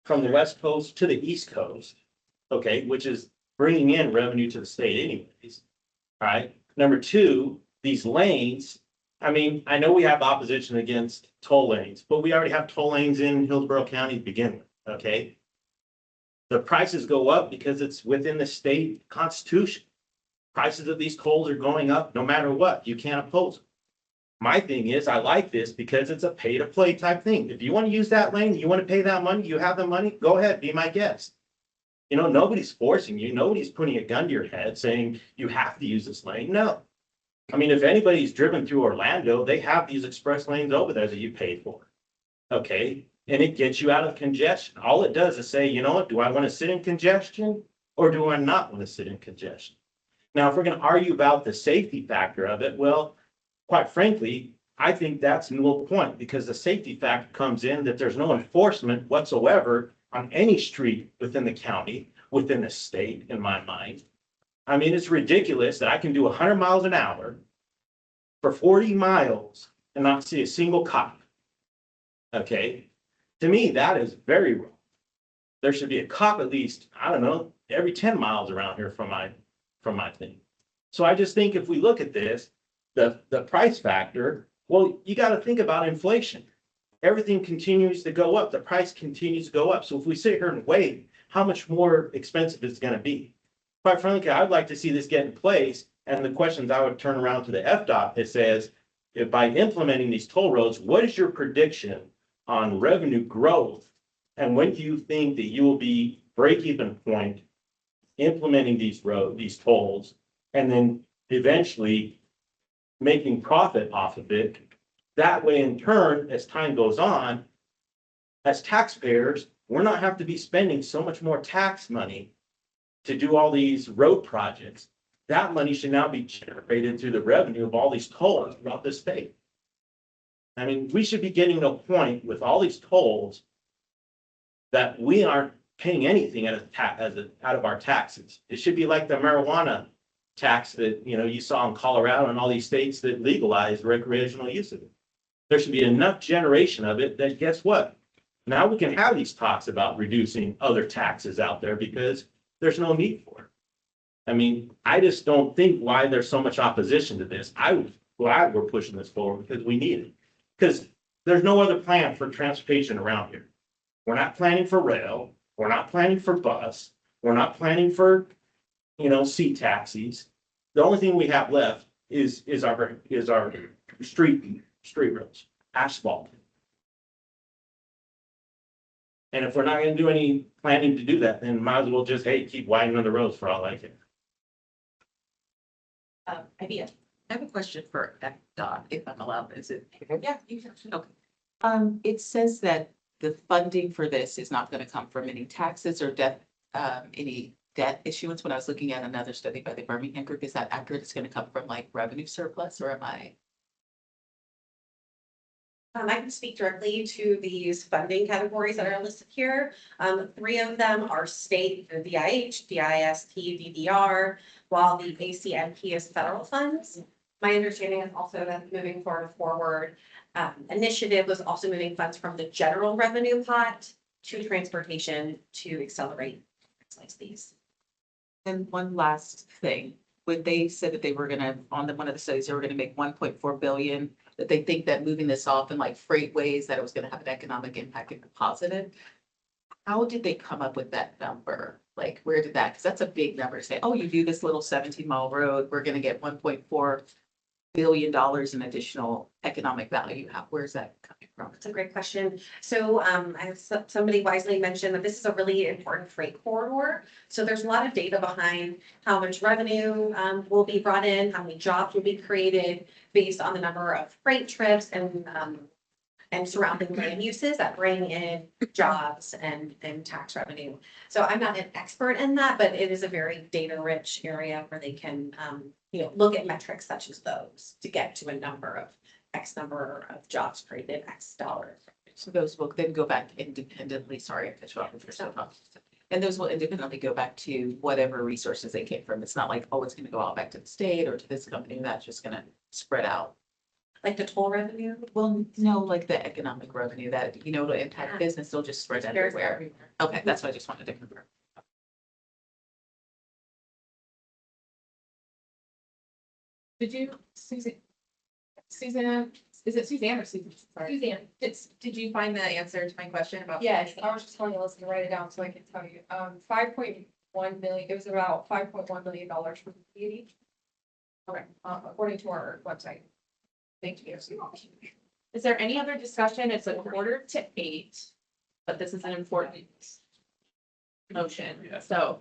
from the west coast to the east coast, okay, which is bringing in revenue to the state anyways. right? Number two, these lanes, I mean, I know we have opposition against toll lanes, but we already have toll lanes in Hillsborough County to begin with, okay? The prices go up because it's within the state constitution. Prices of these tolls are going up no matter what. You can't oppose them. My thing is, I like this because it's a pay to play type thing. If you want to use that lane, you want to pay that money, you have the money, go ahead, be my guest. You know, nobody's forcing you. Nobody's putting a gun to your head saying you have to use this lane. No. I mean, if anybody's driven through Orlando, they have these express lanes over there that you pay for. Okay. And it gets you out of congestion. All it does is say, you know what, do I want to sit in congestion or do I not want to sit in congestion? Now, if we're going to argue about the safety factor of it, well, quite frankly, I think that's a null point because the safety factor comes in that there's no enforcement whatsoever on any street within the county, within the state, in my mind. I mean, it's ridiculous that I can do 100 miles an hour for 40 miles and not see a single cop. Okay. To me, that is very wrong. There should be a cop at least, I don't know, every 10 miles around here from my thing. So I just think if we look at this, the price factor, well, you got to think about inflation. Everything continues to go up. The price continues to go up. So if we sit here and wait, how much more expensive is it going to be? Quite frankly, I'd like to see this get in place. And the questions I would turn around to the FDOT that says, if by implementing these toll roads, what is your prediction on revenue growth? And when do you think that you will be break-even point implementing these tolls, and then eventually making profit off of it? That way, in turn, as time goes on, as taxpayers, we're not have to be spending so much more tax money to do all these road projects. That money should now be generated through the revenue of all these tolls throughout the state. I mean, we should be getting to a point with all these tolls that we aren't paying anything out of our taxes. It should be like the marijuana tax that, you know, you saw in Colorado and all these states that legalized recreational use of it. There should be enough generation of it that, guess what? Now we can have these talks about reducing other taxes out there because there's no need for it. I mean, I just don't think why there's so much opposition to this. I'm glad we're pushing this forward because we need it. Because there's no other plan for transportation around here. We're not planning for rail. We're not planning for bus. We're not planning for, you know, seat taxis. The only thing we have left is our street roads, asphalt. And if we're not going to do any planning to do that, then might as well just, hey, keep widening the roads for all I care. Idea. I have a question for FDOT, if I'm allowed. Is it? Yeah, you can. Okay. It says that the funding for this is not going to come from any taxes or any debt issuance. When I was looking at another study by the Birmingham Group, is that accurate? It's going to come from like revenue surplus, or am I? I can speak directly to these funding categories that are listed here. 3 of them are state, the VIH, DIST, DDR, while the ACNP is federal funds. My understanding is also that moving forward initiative was also moving funds from the general revenue pot to transportation to accelerate like these. And one last thing, when they said that they were gonna, on one of the studies, they were gonna make 1.4 billion, that they think that moving this off in like freight ways, that it was gonna have an economic impact and positive. How did they come up with that number? Like, where did that, because that's a big number to say, oh, you do this little 17-mile road, we're gonna get $1.4 billion in additional economic value. Where's that coming from? That's a great question. So somebody wisely mentioned that this is a really important freight corridor. So there's a lot of data behind how much revenue will be brought in, how many jobs will be created based on the number of freight trips and surrounding land uses that bring in jobs and tax revenue. So I'm not an expert in that, but it is a very data-rich area where they can look at metrics such as those to get to a number of X number of jobs created, X dollars. So those will then go back independently, sorry, I cut you off if you're still talking. And those will independently go back to whatever resources they came from. It's not like, oh, it's gonna go all back to the state or to this company, that's just gonna spread out. Like the toll revenue? Well, no, like the economic revenue that, it'll impact business, they'll just spread everywhere. Okay, that's what I just wanted to confirm. Did you, Suzanne, is it Suzanne or Susan? Sorry. Suzanne, Did you find the answer to my question about? Yes, I was just going to listen to write it down so I can tell you. 5.1 million, it was about $5.1 million for the community. Okay, according to our website. Thank you. Is there any other discussion? It's 7:45, but this is an important motion. So,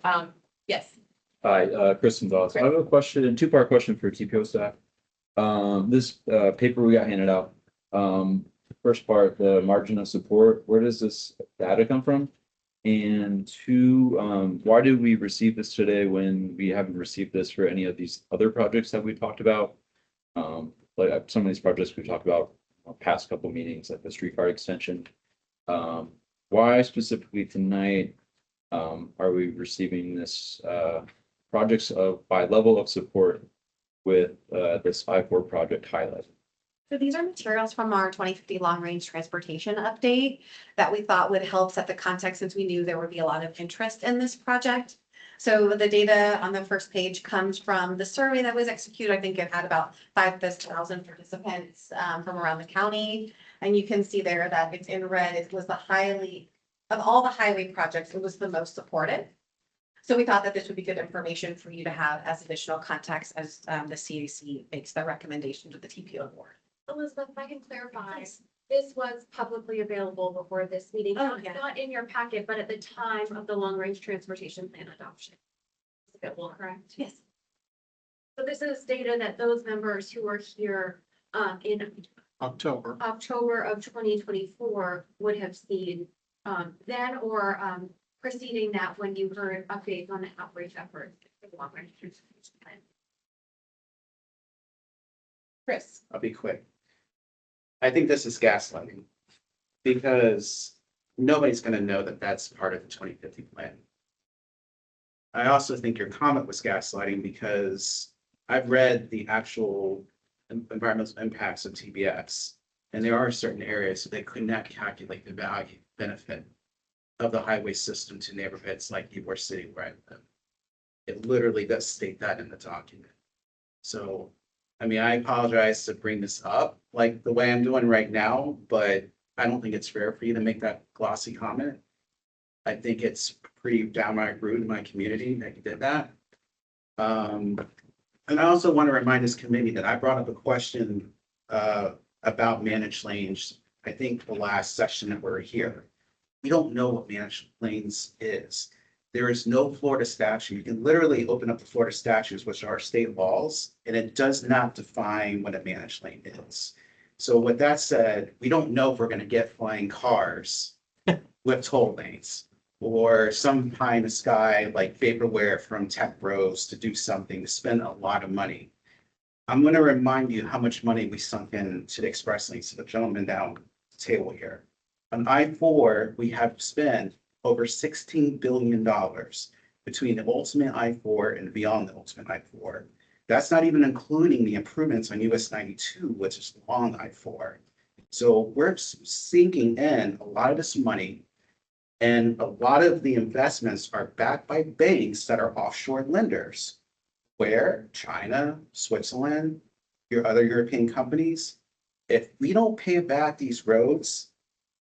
yes. Hi, Chris Gonzalez. I have a question, two-part question for TPO staff. This paper we got handed out, first part, the margin of support, where does this data come from? And two, why did we receive this today when we haven't received this for any of these other projects that we talked about? Like some of these projects we've talked about past couple meetings, like the streetcar extension. Why specifically tonight are we receiving this projects by level of support with this I-4 project highlighted? So these are materials from our 2050 long range transportation update that we thought would help set the context, since we knew there would be a lot of interest in this project. So the data on the first page comes from the survey that was executed. I think it had about 5,000 participants from around the county. And you can see there that it's in red. It was of all the highway projects, it was the most supported. So we thought that this would be good information for you to have as additional context as the CAC makes their recommendation to the TPO board. Elizabeth, if I can clarify, this was publicly available before this meeting. Not in your packet, but at the time of the long-range transportation plan adoption. Is that well correct? Yes. So this is data that those members who are here in October of 2024 would have seen then or preceding that when you heard updates on the outreach efforts for the long-range transportation plan. Chris. I'll be quick. I think this is gaslighting because nobody's going to know that that's part of the 2050 plan. I also think your comment was gaslighting because I've read the actual environmental impacts of TBS, and there are certain areas that they could not calculate the value benefit of the highway system to neighborhoods like Ybor City where I live. It literally does state that in the document. So I mean, I apologize to bring this up like the way I'm doing right now, but I don't think it's fair for you to make that glossy comment. I think it's pretty downright rude in my community that you did that. And I also want to remind this committee that I brought up a question about managed lanes. I think the last session that we're here. We don't know what managed lanes is. There is no Florida statute. You can literally open up the Florida statutes, which are state laws, and it does not define what a managed lane is. So with that said, we don't know if we're going to get flying cars with toll lanes or some pie in the sky like vaporware from Tech Bros to do something to spend a lot of money. I'm going to remind you how much money we sunk into the express lanes to the gentleman down the table here. On I-4, we have spent over $16 billion between the ultimate I-4 and beyond the ultimate I-4. That's not even including the improvements on US 92, which is long I-4. So we're sinking in a lot of this money, and a lot of the investments are backed by banks that are offshore lenders, where China, Switzerland, your other European companies. If we don't pay back these roads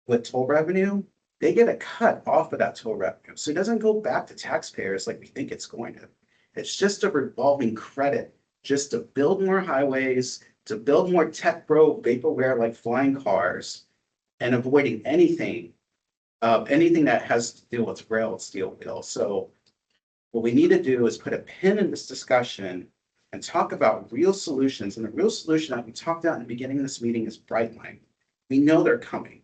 with toll revenue, they get a cut off of that toll revenue. So it doesn't go back to taxpayers like we think it's going to. It's just a revolving credit, just to build more highways, to build more tech bro vaporware like flying cars, and avoiding anything that has to do with rail and steel wheel. So what we need to do is put a pin in this discussion and talk about real solutions. And the real solution that we talked about in the beginning of this meeting is Brightline. We know they're coming.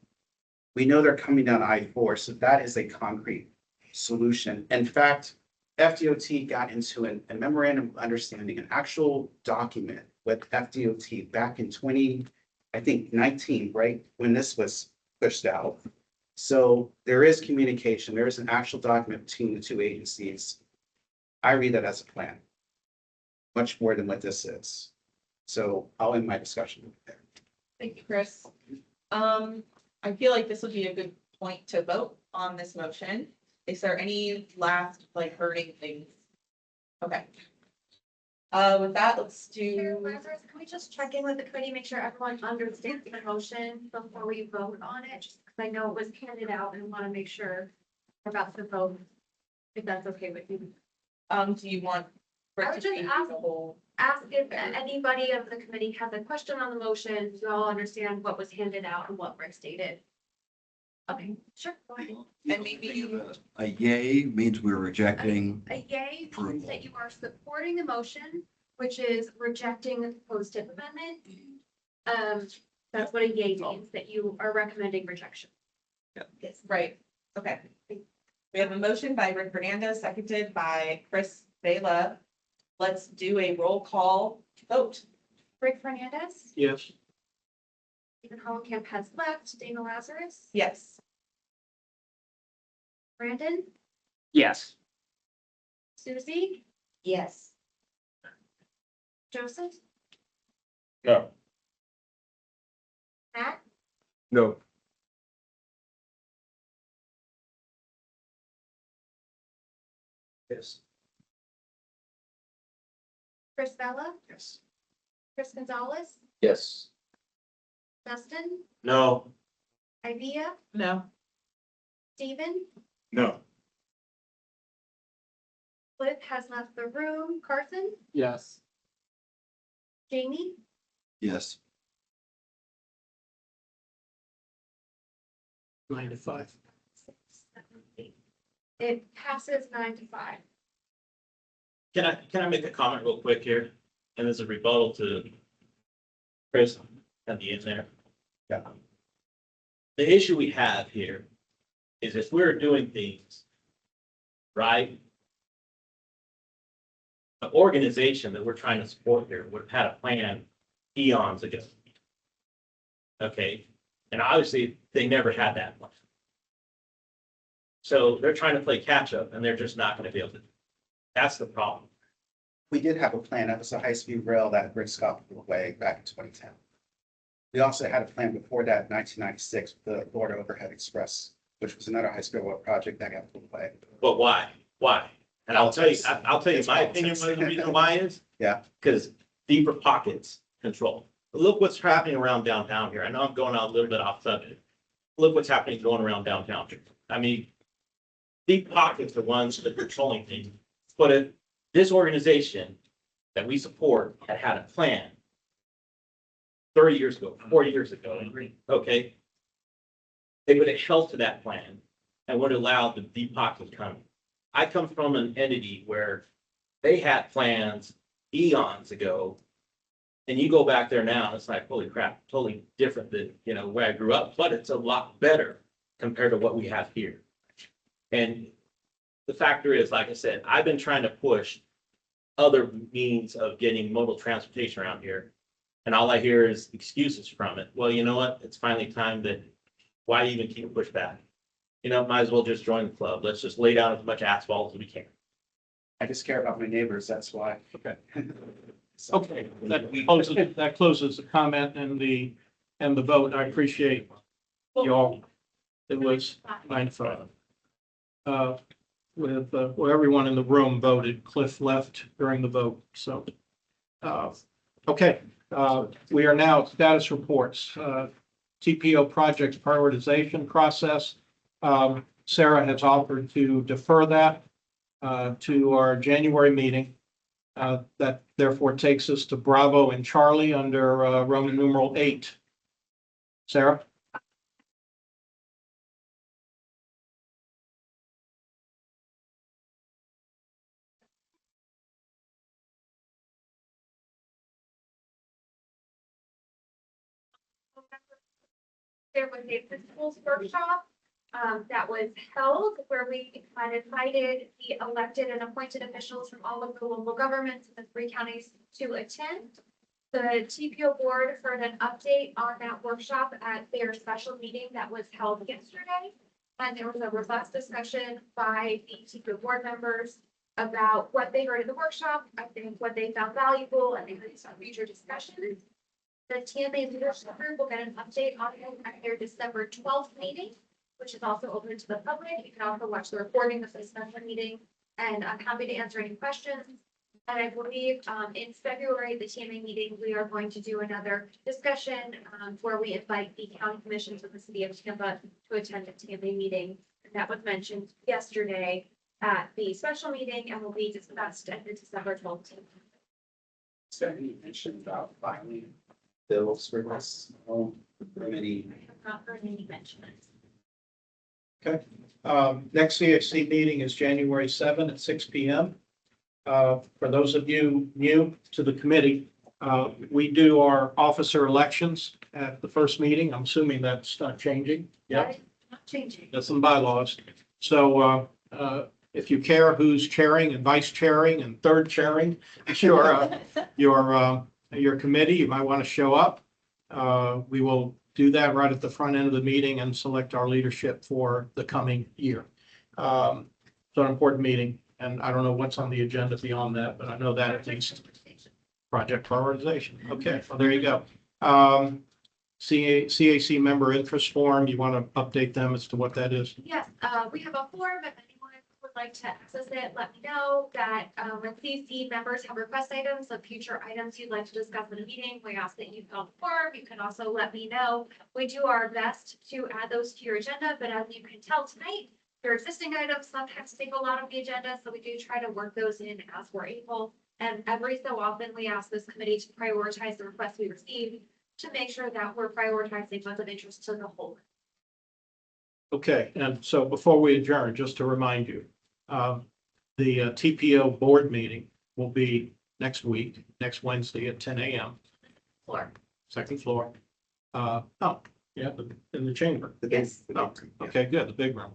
We know they're coming down I-4, so that is a concrete solution. In fact, FDOT got into a memorandum of understanding, an actual document with FDOT back in 2019, right, when this was pushed out. So there is communication. There is an actual document between the two agencies. I read that as a plan, much more than what this is. So I'll end my discussion there. Thank you, Chris. I feel like this would be a good point to vote on this motion. Is there any last burning things? Okay. With that, let's Chair do, members, can we just check in with the committee, make sure everyone understands the motion before we vote on it? Just because I know it was handed out and want to make sure we're about to vote, if that's okay with you. do you want? I Rick would to just read ask- the whole- Ask if anybody of the committee has a question on the motion, you all understand what was handed out and what Rick stated. Okay, sure, go ahead. And maybe, A yay means we're rejecting. A yay means Approval. that you are supporting the motion, which is rejecting the proposed tip amendment. That's what a yay means, that you are recommending rejection. Yes. right, okay. We have a motion by Rick Fernandez, seconded by Chris Vela. Let's do a roll call vote. Rick Fernandez, Yes. Stephen Hollenkamp has left, Dana Lazarus, Yes. Brandon, Yes. Susie, Yes. Joseph, No. Matt, No. Yes. Chris Bella, Yes. Chris Gonzalez, Yes. Dustin, No. Ivia, No. Stephen, No. Cliff has left the room, Carson, Yes. Jamie, Yes. 9 to 5. 6, 7, 8. It passes 9 to 5. Can I make a comment real quick here? And as a rebuttal to Chris at the end there. Yeah. The issue we have here is if we're doing things right, the organization that we're trying to support here would have had a plan eons ago. Okay, and obviously they never had that plan. So they're trying to play catch up and they're just not going to be able to. That's the problem. We did have a plan. That was a high-speed rail that Rick Scott put away back in 2010. We also had a plan before that, 1996, the Florida Overhead Express, which was another high-speed rail project that got put away. But why? Why? And I'll tell you It's my opinion politics. what the reason why is. Yeah. Because deeper pockets control. Look what's happening around downtown here. I know I'm going out a little bit off subject. Look what's happening going around downtown. I mean, deep pockets are ones that are controlling things. But if this organization that we support had a plan 30 years ago, 40 years ago, okay, they would have held to that plan and would have allowed the deep pockets to come. I come from an entity where they had plans eons ago. And you go back there now, it's like, holy crap, totally different than, where I grew up, but it's a lot better compared to what we have here. And the factor is, like I said, I've been trying to push other means of getting modal transportation around here. And all I hear is excuses from it. Well, you know what? It's finally time that, why even keep push back? Might as well just join the club. Let's just lay down as much asphalt as we can. I just care about my neighbors, that's why. Okay. Okay, that closes the comment and the vote. I appreciate y'all. It was 9 to 5. Well, everyone in the room voted. Cliff left during the vote, so. Okay, we are now at status reports. TPO projects prioritization process. Sarah has offered to defer that to our January meeting. That therefore takes us to Bravo and Charlie under Roman numeral 8. Sarah? There was a principals workshop that was held where we had invited the elected and appointed officials from all of the local governments in the 3 counties to attend. The TPO board heard an update on that workshop at their special meeting that was held yesterday. And there was a robust discussion by the TPO board members about what they heard in the workshop, I think what they found valuable, and they had some future discussions. The TMA leadership group will get an update on it at their December 12th meeting, which is also open to the public. You can also watch the recording of this special meeting, and I'm happy to answer any questions. And I believe in February, the TMA meeting, we are going to do another discussion where we invite the county commissions of the city of Tampa to attend the TMA meeting. And that was mentioned yesterday at the special meeting and will be discussed at the December 12th. So you mentioned about filing bills for this, committee. I have not heard any mention. Okay. Next CAC meeting is January 7 at 6 p.m. For those of you new to the committee, we do our officer elections at the first meeting. I'm assuming that's not changing. That is not changing. That's some bylaws. So if you care who's chairing and vice chairing and third chairing your committee, you might want to show up. We will do that right at the front end of the meeting and select our leadership for the coming year. So an important meeting, and I don't know what's on the agenda beyond that, but I know that at least. Project prioritization. Okay, well, there you go. CAC member interest form, you want to update them as to what that is? Yes, we have a form. If anyone would like to access it, let me know that when CAC members have request items of future items you'd like to discuss in a meeting, we ask that you fill out the form. You can also let me know. We do our best to add those to your agenda, but as you can tell tonight, your existing items sometimes take a lot of the agenda, so we do try to work those in as we're able. And every so often, we ask this committee to prioritize the requests we receive to make sure that we're prioritizing what's of interest to the whole. Okay, and so before we adjourn, just to remind you, the TPO board meeting will be next week, next Wednesday at 10 a.m. Floor. Second floor. In the chamber. Yes. Oh, okay, good, the big room.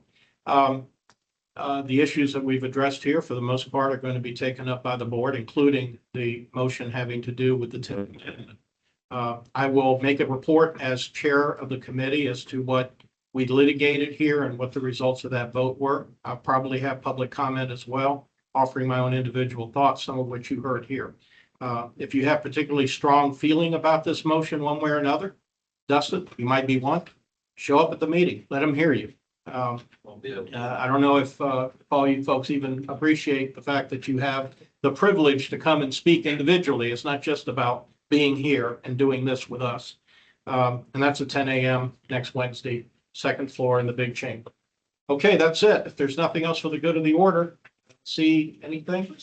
The issues that we've addressed here, for the most part, are going to be taken up by the board, including the motion having to do with the 10th Amendment. I will make a report as chair of the committee as to what we litigated here and what the results of that vote were. I'll probably have public comment as well, offering my own individual thoughts, some of which you heard here. If you have particularly strong feeling about this motion one way or another, Dustin, you might be one, show up at the meeting, let them hear you. I don't know if all you folks even appreciate the fact that you have the privilege to come and speak individually. It's not just about being here and doing this with us. And that's at 10 a.m. next Wednesday, second floor in the big chamber. Okay, that's it. If there's nothing else for the good of the order, see anything?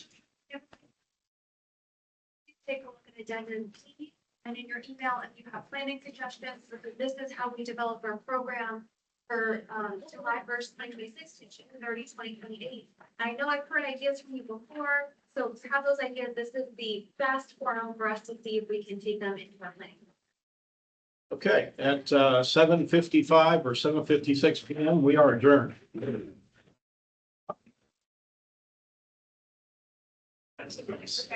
Take a look at addendum P, and in your email, if you have planning suggestions, this is how we develop our program for July 1st, 2026 to June 30, 2028. I know I've heard ideas from you before, so to have those ideas, this is the best forum for us to see if we can take them into our planning. Okay, at 7:55 or 7:56 p.m., we are adjourned. That's nice.